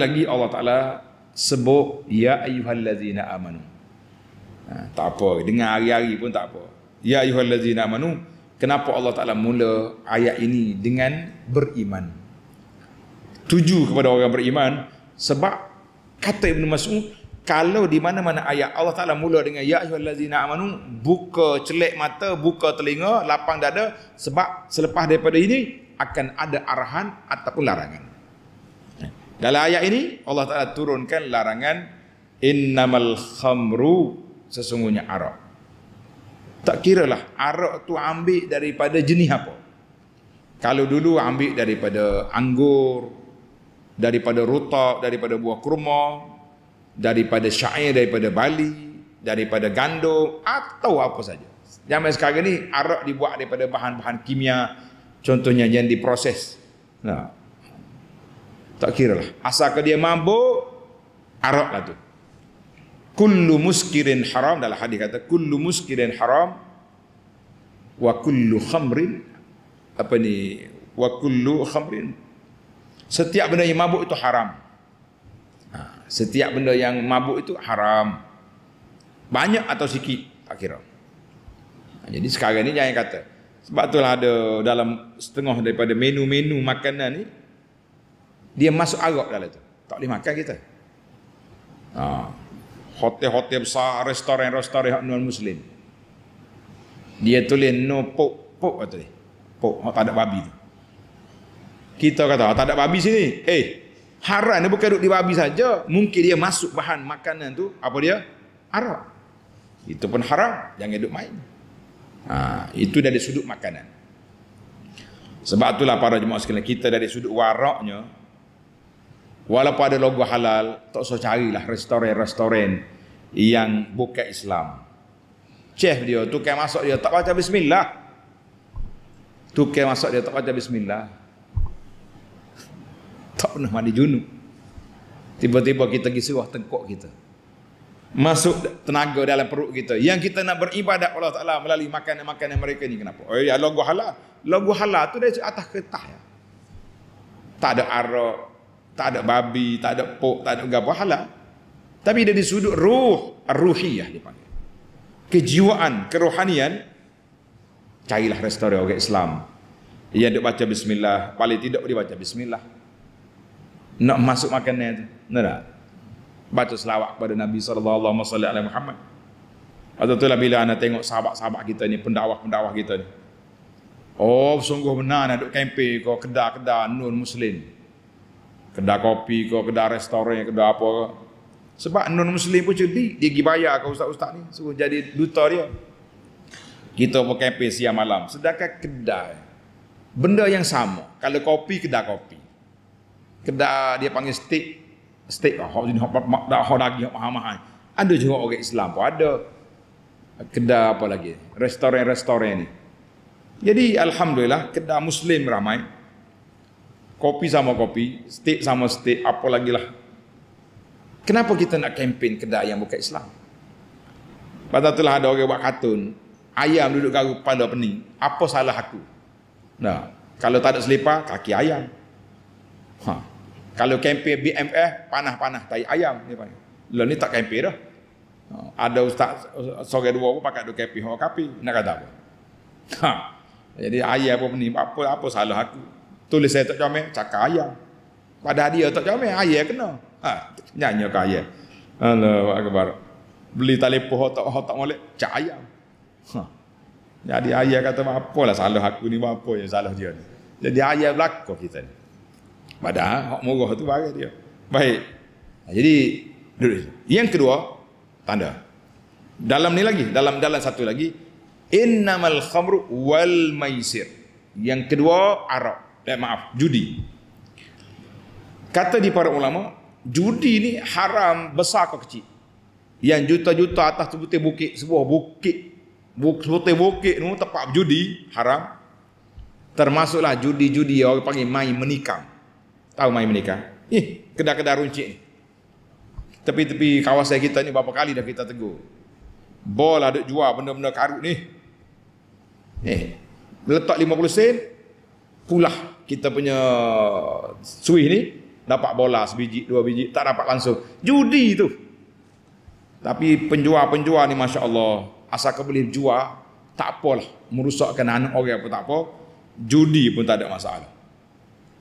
lagi Allah Ta'ala sebut ya ayyuhallazina amanu. Tak apa, dengar hari-hari pun tak apa. Ya ayyuhallazina amanu. Kenapa Allah Ta'ala mula ayat ini dengan beriman? Tuju kepada orang beriman. Sebab kata Ibn Mas'ud, kalau di mana-mana ayat Allah Ta'ala mula dengan ya ayyuhallazina amanu, buka celik mata, buka telinga, lapang dada. Sebab selepas daripada ini akan ada arahan ataupun larangan. Dalam ayat ini Allah Ta'ala turunkan larangan innamal khamru, sesungguhnya arak. Tak kiralah arak tu ambil daripada jenis apa. Kalau dulu ambil daripada anggur, daripada rutab, daripada buah kurma, daripada syair, daripada bali, daripada gandum atau apa saja. Zaman sekarang ni arak dibuat daripada bahan-bahan kimia, contohnya yang diproses. Nah, tak kiralah. Asalkan dia mabuk, arak lah tu. Kullu muskirin haram, dalam hadis kata kullu muskirin haram wa kullu khamrin wa kullu khamrin, setiap benda yang mabuk itu haram. Setiap benda yang mabuk itu haram, banyak atau sikit tak kira. Jadi sekarang ni jangan kata, sebab itulah ada dalam setengah daripada menu-menu makanan ni dia masuk arak dalam tu, tak boleh makan kita. Hotel-hotel besar, restoran-restoran non-Muslim, dia tulis no pork, kata dia. Pork, tak ada babi tu. Kita kata, tak ada babi sini. Haram dia bukan duduk di babi saja. Mungkin dia masuk bahan makanan tu, apa dia? Arak. Itu pun haram, jangan duduk main. Itu dari sudut makanan. Sebab itulah para jemaah sekalian, kita dari sudut waraknya, walaupun ada logo halal, tak usah carilah restoran-restoran yang bukan Islam. Chef dia, tukang masak dia tak baca bismillah. Tukang masak dia tak baca bismillah. Tak pernah mandi junub. Tiba-tiba kita pergi suruh tengkok kita, masuk tenaga dalam perut kita. Yang kita nak beribadat Allah Ta'ala melalui makanan-makanan mereka ni. Kenapa? Ya, logo halal. Logo halal tu dari atas kertas ya. Tak ada arak, tak ada babi, tak ada pork, tak ada apa halal. Tapi dari sudut ruhiyah dipanggil, kejiwaan, kerohanian, carilah restoran orang Islam yang duk baca bismillah, paling tidak dia baca bismillah. Nak masuk makanan tu, nak baca selawat kepada Nabi sallallahu alaihi Muhammad. Itulah bila anda tengok sahabat-sahabat kita ni, pendakwah-pendakwah kita ni, sungguh benar nak duk kempen kau kedai-kedai non-Muslim, kedai kopi kau, kedai restoran, kedai apa kau. Sebab non-Muslim pun cerdik, dia pergi bayar ke ustaz-ustaz ni, suruh jadi duta dia. Kita pun kempen siang malam. Sedangkan kedai, benda yang sama. Kalau kopi, kedai kopi. Kedai dia panggil steak hok daging mahal-mahal. Ada juga orang Islam pun ada. Kedai apa lagi? Restoran-restoran ni. Jadi alhamdulillah kedai Muslim ramai. Kopi sama kopi, steak sama steak, apa lagi lah. Kenapa kita nak kempen kedai yang bukan Islam? Padahal ada orang buat kartun, ayam duduk garu kepala pening. Apa salah aku? Nah, kalau tak ada selipar, kaki ayam. Kalau kempen BMF, panah-panah tai ayam. Dia panggil. Lalu ni tak kempen dah. Ada ustaz sore dua pun pakai dua kapi, nak kata apa? Ha. Jadi ayah apa ni, apa salah aku? Tulis saya tak comel, cakap ayah. Pada dia tak comel, ayah kena. Ha, nyanyi ke ayah. Allahu akbar. Beli telefon hot molek, cak ayah. Ha. Jadi ayah kata apalah salah aku ni, apa yang salah dia ni. Jadi ayah belakang kita ni. Padahal hak murah tu bagi dia. Baik. Jadi yang kedua tanda. Dalam ni lagi, dalam satu lagi, innamal khamru wal maisir. Yang kedua arak. Judi. Kata di para ulama, judi ni haram besar ke kecil. Yang juta-juta atas sebutir bukit, sebuah bukit ni tempat judi haram. Termasuklah judi-judi orang panggil main menikam. Tahu main menikam? Kedai-kedai runcit ni. Tepi-tepi kawasan kita ni berapa kali dah kita tegur. Bol ada jual benda-benda karut ni. Letak 50 sen, pulah kita punya suih ni, dapat bola sebiji, dua biji, tak dapat langsung. Judi tu. Tapi penjual-penjual ni Masya Allah, asalkan boleh jual, tak apalah. Merusakkan anak orang pun tak apa. Judi pun tak ada masalah.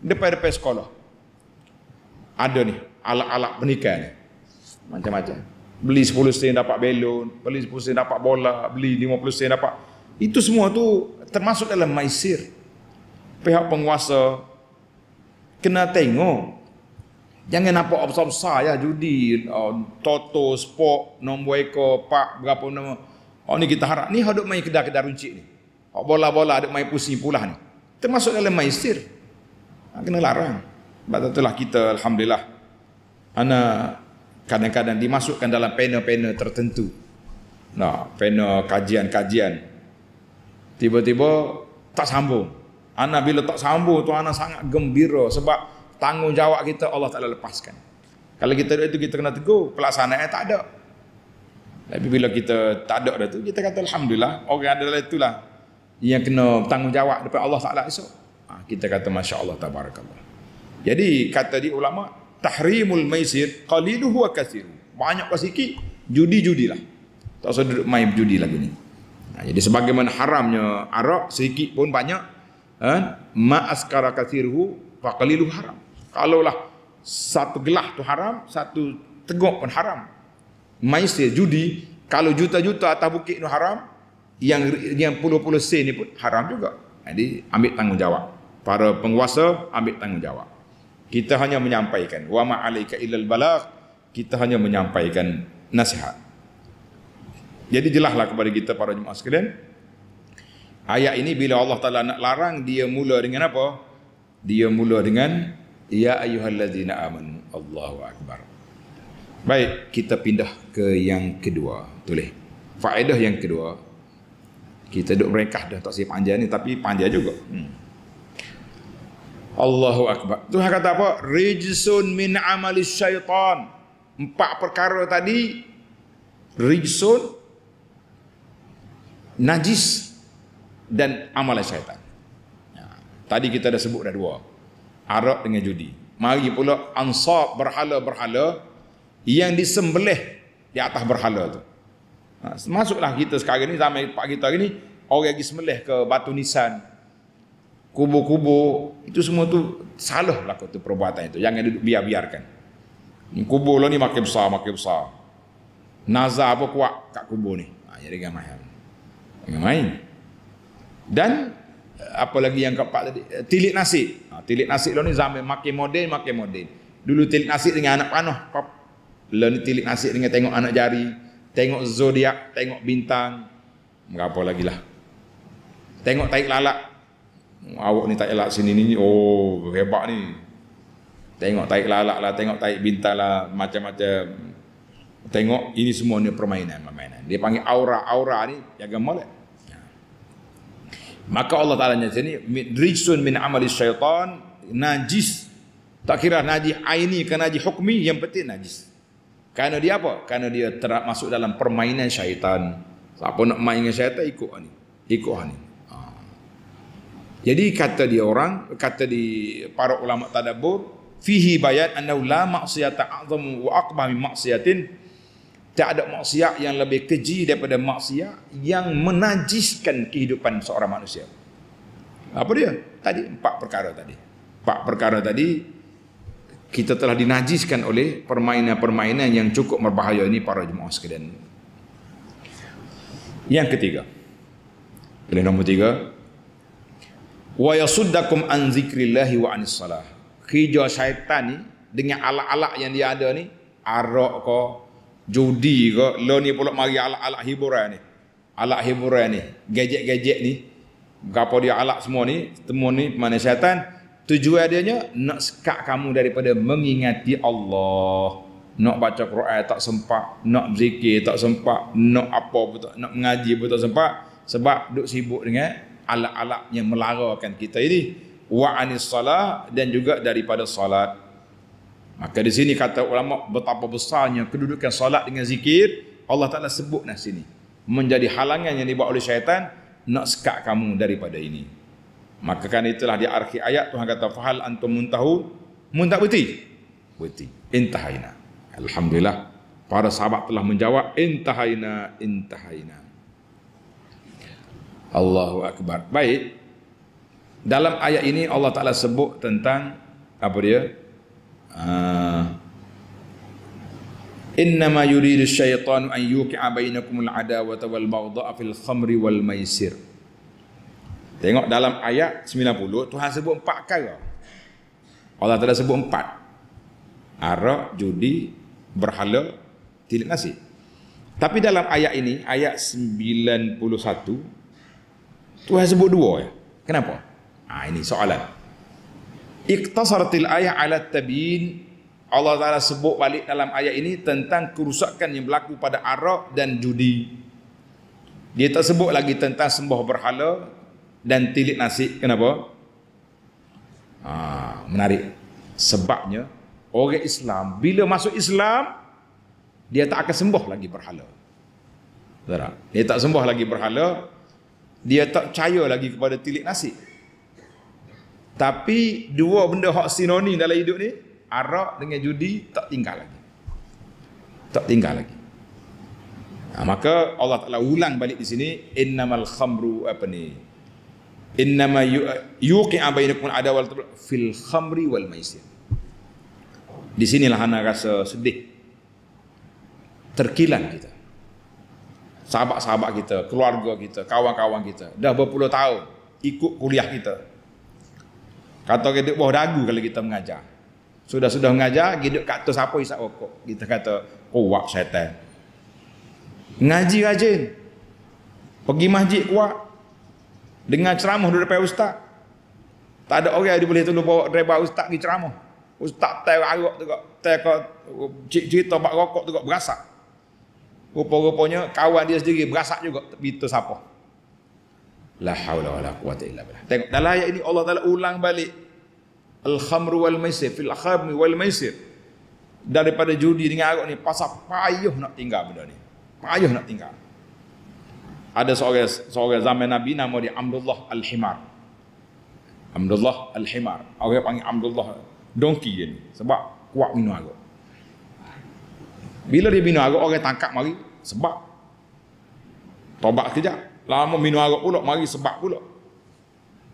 Depan-depan sekolah ada ni alat-alat pernikahan ni. Macam-macam. Beli 10 sen dapat belon, beli 10 sen dapat bola, beli 50 sen dapat. Itu semua tu termasuk dalam maisir. Pihak penguasa kena tengok. Jangan nampak besar-besar ya judi, toto, sport, nombor ekor, pak, berapa nama. Oh ni kita harap. Ni hadut main kedai-kedai runcit ni. Bola-bola ada main pusing pulah ni. Termasuk dalam maisir. Kena larang. Sebab itulah kita alhamdulillah anak kadang-kadang dimasukkan dalam panel-panel tertentu. Nah, panel kajian-kajian. Tiba-tiba tak sambung. Anak bila tak sambung tu anak sangat gembira sebab tanggungjawab kita Allah Taala lepaskan. Kalau kita itu kita kena tegur, pelaksanaannya tak ada. Tapi bila kita tak ada dah tu, kita kata alhamdulillah, orang adalah itulah yang kena tanggungjawab depan Allah Taala esok. Kita kata masya-Allah tabarakallah. Jadi kata di ulama, tahrimul maisir qaliluhu wa katsiru. Banyak ke sikit judi-judilah. Tak usah duduk main judi lagi ni. Jadi sebagaimana haramnya arak sedikit pun banyak, ma askara katsiruhu fa qaliluhu haram. Kalaulah satu gelas tu haram, satu teguk pun haram. Maisir judi, kalau juta-juta atas bukit tu haram, yang puluh-puluh sen ni pun haram juga. Jadi ambil tanggungjawab. Para penguasa ambil tanggungjawab. Kita hanya menyampaikan wa ma alaika illal balagh, kita hanya menyampaikan nasihat. Jadi jelaslah kepada kita para jemaah sekalian, ayat ini bila Allah Taala nak larang, dia mula dengan apa? Dia mula dengan ya ayyuhallazina amanu. Allahu akbar. Baik, kita pindah ke yang kedua. Tulis. Faedah yang kedua. Kita duduk merekah dah tak si panjang ni, tapi panjang juga. Allahu akbar. Tuhan kata apa? Rijsun min amalis syaitan. 4 perkara tadi, rijsun, najis dan amalan syaitan. Tadi kita dah sebut dah 2. Arak dengan judi. Mari pula ansab, berhala-berhala yang disembelih di atas berhala tu. Masuklah kita sekarang ni, zaman pak kita hari ni, orang pergi sembelih ke batu nisan, kubur-kubur, itu semua tu salah lah tu perbuatan itu. Jangan duduk biarkan. Kubur lah ni makin besar, makin besar. Nazar apa kuat kat kubur ni. Jadi jangan main. Jangan main. Dan apa lagi yang keempat tadi? Tilik nasi. Tilik nasi lah ni zaman makin moden, makin moden. Dulu tilik nasi dengan anak panah. Lah ni tilik nasi dengan tengok anak jari, tengok zodiak, tengok bintang. Berapa lagi lah. Tengok taik lalat. Awak ni taik lalat sini ni, oh hebat ni. Tengok taik lalat lah, tengok taik bintang lah, macam-macam. Tengok ini semua ni permainan. Dia panggil aura ni jaga molek. Maka Allah Taala nyata ni rijsun min amali syaitan, najis. Tak kira najis aini ke najis hukmi, yang penting najis. Kerana dia apa? Kerana dia masuk dalam permainan syaitan. Siapa nak main dengan syaitan, ikut ni. Jadi kata di para ulama tadabbur, fihi bayan annahu la ma'siyata a'zamu wa aqba min ma'siyatin Tak ada maksiat yang lebih keji daripada maksiat yang menajiskan kehidupan seorang manusia. Apa dia? Tadi 4 perkara tadi. 4 perkara tadi kita telah dinajiskan oleh permainan-permainan yang cukup berbahaya ini para jemaah sekalian. Yang ketiga. Pilih nombor 3. Wa yasuddakum an zikrillahi wa anis salah. Kerja syaitan ni dengan alak-alak yang dia ada ni, arak ke, judi ke, lo ni pula mari alak-alak hiburan ni. Alak hiburan ni, gadget-gadget ni. Gapo dia alak semua ni, temu ni mana syaitan, tujuan dia nak sekat kamu daripada mengingati Allah. Nak baca Quran tak sempat, nak zikir tak sempat, nak apa pun tak, nak mengaji pun tak sempat, sebab duk sibuk dengan alak-alak yang melarakan kita ini. Wa anis salah, dan juga daripada salat. Maka di sini kata ulama betapa besarnya kedudukan salat dengan zikir. Allah Taala sebut di sini menjadi halangan yang dibuat oleh syaitan nak sekat kamu daripada ini. Maka kan itulah di akhir ayat Tuhan kata fahal antum muntahu, mun tak berhenti, berhenti, intahaina. Alhamdulillah para sahabat telah menjawab intahaina, intahaina. Allahu akbar. Baik, dalam ayat ini Allah Taala sebut tentang apa dia? Innama yuridu syaitanu an yuqi'a bainakumul adawata wal baghdha'a fil khamri wal maisir. Tengok dalam ayat 90 Tuhan sebut 4 perkara. Allah Taala sebut 4. Arak, judi, berhala, tilik nasi. Tapi dalam ayat ini, ayat 91, Tuhan sebut 2 ya. Kenapa? Ini soalan. Iqtasaratil ayat ala tabyin. Allah Ta'ala sebut balik dalam ayat ini tentang kerusakan yang berlaku pada arak dan judi. Dia tak sebut lagi tentang sembah berhala dan tilik nasi. Kenapa? Menarik. Sebabnya orang Islam bila masuk Islam, dia tak akan sembah lagi berhala. Dia tak sembah lagi berhala, dia tak percaya lagi kepada tilik nasi. Tapi 2 benda hak sinonim dalam hidup ni, arak dengan judi, tak tinggal lagi. Tak tinggal lagi. Maka Allah Taala ulang balik di sini, innamal khamru innama yuqi'a bainakum adawal fil khamri wal maisir. Di sinilah ana rasa sedih, terkilan kita, sahabat-sahabat kita, keluarga kita, kawan-kawan kita, dah berpuluh tahun ikut kuliah kita. Kata kita boh dagu kalau kita mengajar. Sudah mengajar, hidup kat atas apa isap rokok. Kita kata, kuat syaitan. Ngaji rajin. Pergi masjid kuat. Dengar ceramah duduk depan ustaz. Tak ada orang yang boleh tolong bawa driver ustaz pergi ceramah. Ustaz tay arak tu kak, tay kak cerita bak rokok tu kak berasak. Rupa-rupanya kawan dia sendiri berasak juga, itu siapa? La haula wala quwata illa billah. Tengok dalam ayat ini Allah Taala ulang balik al-khamru wal maisir, fil khamri wal maisir. Daripada judi dengan arak ni pasal payah nak tinggal benda ni. Payah nak tinggal. Ada seorang zaman Nabi nama dia Abdullah Al-Himar. Abdullah Al-Himar. Orang panggil Abdullah donkey dia ni sebab kuat minum arak. Bila dia minum arak, orang tangkap mari sebab tobat sekejap. Lama minum arak pula, mari sebab pula.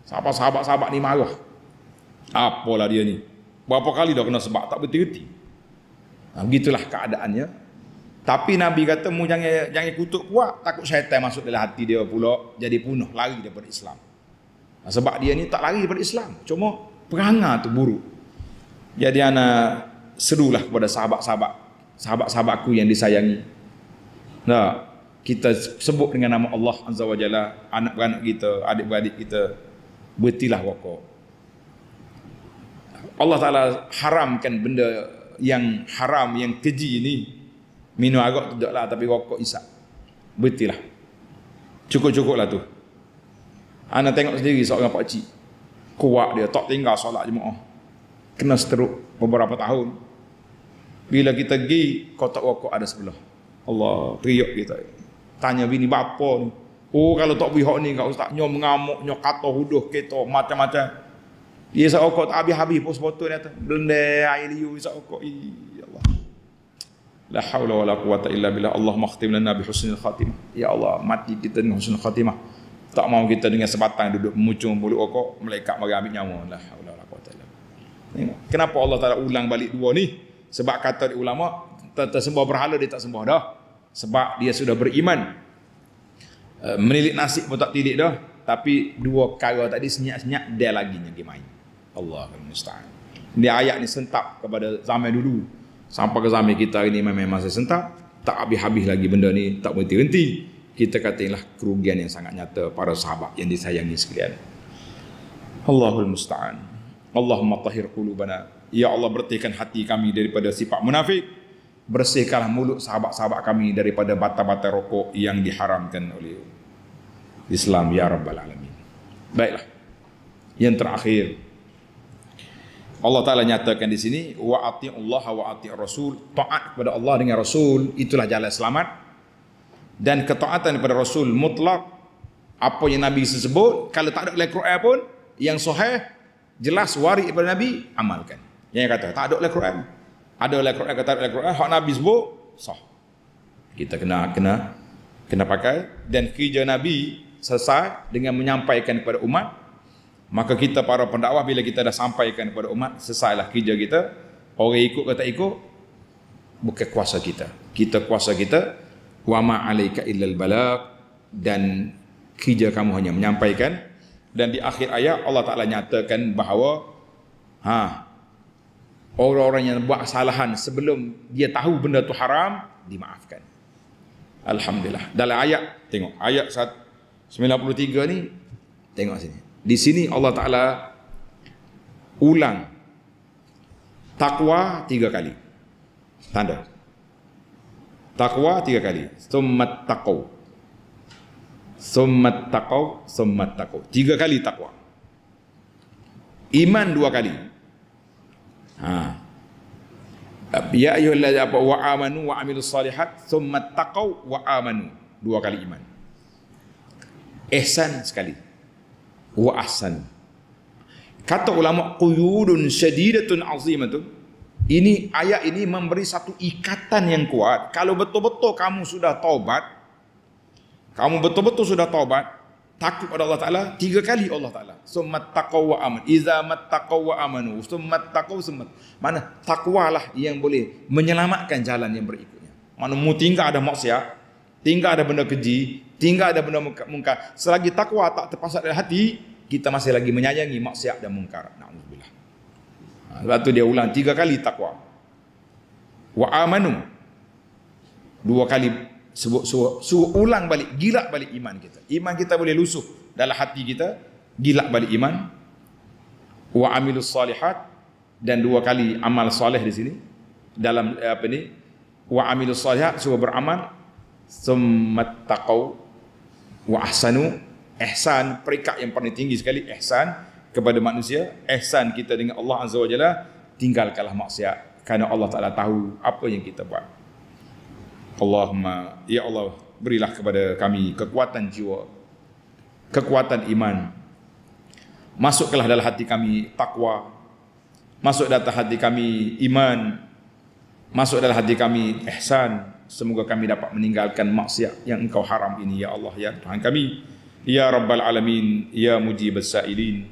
Sahabat-sahabat ni marah. Apalah dia ni, berapa kali dah kena sebab, tak berhenti-henti. Begitulah keadaannya. Tapi Nabi kata, mu jangan kutuk kuat, takut syaitan masuk dalam hati dia pula, jadi punah, lari daripada Islam. Sebab dia ni tak lari daripada Islam, cuma perangai tu buruk. Jadi anak serulah kepada sahabat-sahabatku yang disayangi. Nah, kita sebut dengan nama Allah Azza wa Jalla, anak-anak kita, adik-beradik kita, berhentilah rokok. Allah Ta'ala haramkan benda yang haram, yang keji ni. Minum arak tidaklah, tapi rokok isap. Berhentilah. Cukup-cukuplah tu. Ana tengok sendiri seorang pakcik, kuat dia, tak tinggal solat jemaah. Kena stroke beberapa tahun. Bila kita pergi, kotak rokok ada sebelah. Allah, teriak kita. Tanya bini bapa ni. Oh, kalau tak pergi hak ni kat ustaz, nyo mengamuk, nyo kata huduh kita macam-macam. Dia isap rokok tak habis-habis pun sebotol ni atas. Blender air liu isap rokok. Ya Allah. La haula wala quwata illa billah. Allahumma khtim lana bi husnil khatimah. Ya Allah, mati kita dengan husnul khatimah. Tak mau kita dengan sebatang duduk memucung bulu okok, malaikat mari ambil nyawa. La haula wala quwata illa billah. Kenapa Allah Taala ulang balik dua ni? Sebab kata ulama, tersembah berhala dia tak sembah dah. Sebab dia sudah beriman. Menilik nasib pun tak tilik dah. Tapi dua perkara tadi senyap-senyap dia lagi yang main. Allahul musta'an. Dia ayat ni sentap kepada zaman dulu. Sampai ke zaman kita ini memang masih sentap. Tak habis-habis lagi benda ni, tak berhenti-henti. Kita katakanlah kerugian yang sangat nyata para sahabat yang disayangi sekalian. Allahul musta'an. Allahumma tahhir qulubana. Ya Allah, bersihkan hati kami daripada sifat munafik. Bersihkanlah mulut sahabat-sahabat kami daripada bata-bata rokok yang diharamkan oleh Islam ya rabbal alamin. Baiklah. Yang terakhir, Allah Taala nyatakan di sini wa atiullaha wa atiur rasul, taat kepada Allah dengan Rasul itulah jalan selamat. Dan ketaatan kepada Rasul mutlak, apa yang Nabi sebut, kalau tak ada oleh Quran pun yang sahih jelas waris daripada Nabi, amalkan. Yang kata tak ada oleh Quran, ada oleh Quran, kata oleh Quran, hak Nabi sebut sah. Kita kena pakai. Dan kerja Nabi selesai dengan menyampaikan kepada umat. Maka kita para pendakwah bila kita dah sampaikan kepada umat, selesailah kerja kita. Orang ikut ke tak ikut bukan kuasa kita. Kita kuasa kita wa ma alaika illal balagh, dan kerja kamu hanya menyampaikan. Dan di akhir ayat Allah Taala nyatakan bahawa orang-orang yang buat kesalahan sebelum dia tahu benda tu haram dimaafkan. Alhamdulillah. Dalam ayat, tengok ayat 93 ni, tengok sini. Di sini Allah Taala ulang takwa 3 kali. Tanda. Takwa 3 kali. Summat taqaw. Summat taqaw, summat taqaw. 3 kali takwa. Iman 2 kali. Ya ayyuhallazina wa amanu wa amilus salihat summat taqaw wa amanu. 2 kali iman. Ihsan sekali. Wa ahsan. Kata ulama quyudun syadidatun azimatun. Ini ayat ini memberi satu ikatan yang kuat. Kalau betul-betul kamu sudah taubat, takut pada Allah Taala 3 kali Allah Taala. Summat taqaw wa aman. Iza mattaqaw wa amanu. Summat taqaw summat. Mana takwalah yang boleh menyelamatkan jalan yang berikutnya. Mana mu tinggal ada maksiat, tinggal ada benda keji, tinggal ada benda mungkar. Selagi takwa tak terpasat dalam hati, kita masih lagi menyayangi maksiat dan mungkar. Na'udzubillah. Sebab tu dia ulang 3 kali takwa. Wa amanu. 2 kali suruh ulang balik, gilak balik iman kita. Iman kita boleh lusuh dalam hati kita, gilak balik iman. Wa amilus salihat, dan 2 kali amal soleh di sini. Dalam apa ni? Wa amilus salihat, suruh beramal. Summat taqaw wa ahsanu. Ihsan, peringkat yang paling tinggi sekali, ihsan kepada manusia. Ihsan kita dengan Allah Azza wa Jalla, tinggalkanlah maksiat kerana Allah Taala tahu apa yang kita buat. Allahumma, ya Allah, berilah kepada kami kekuatan jiwa, kekuatan iman. Masukkanlah dalam hati kami takwa, masuk dalam hati kami iman, masuk dalam hati kami ihsan. Semoga kami dapat meninggalkan maksiat yang Engkau haram ini, ya Allah, ya Tuhan kami. Ya Rabbal Alamin, Ya Mujibas Sa'ilin.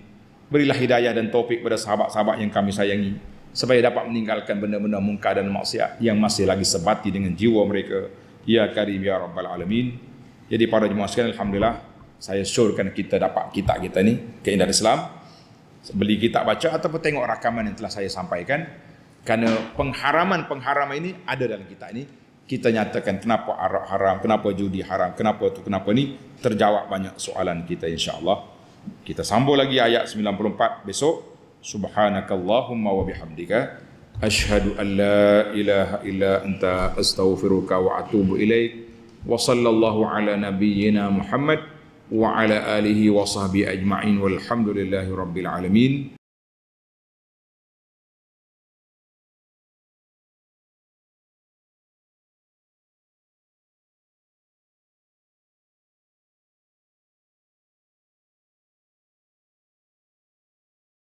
Berilah hidayah dan taufik pada sahabat-sahabat yang kami sayangi, supaya dapat meninggalkan benda-benda mungkar dan maksiat yang masih lagi sebati dengan jiwa mereka. Ya Karim, Ya Rabbal Alamin. Jadi para jemaah sekalian, Alhamdulillah, saya syorkan kita dapat kitab kita ni, Keindahan Islam. Beli kitab baca ataupun tengok rakaman yang telah saya sampaikan. Kerana pengharaman ini ada dalam kitab ini. Kita nyatakan kenapa arak haram, kenapa judi haram, kenapa tu, kenapa ni. Terjawab banyak soalan kita, insya-Allah. Kita sambung lagi ayat 94 besok. Subhanakallahumma wa bihamdika asyhadu an la ilaha illa anta astaghfiruka wa atubu ilaik. Wa sallallahu ala nabiyyina Muhammad wa ala alihi wa sahbihi ajma'in walhamdulillahi rabbil alamin.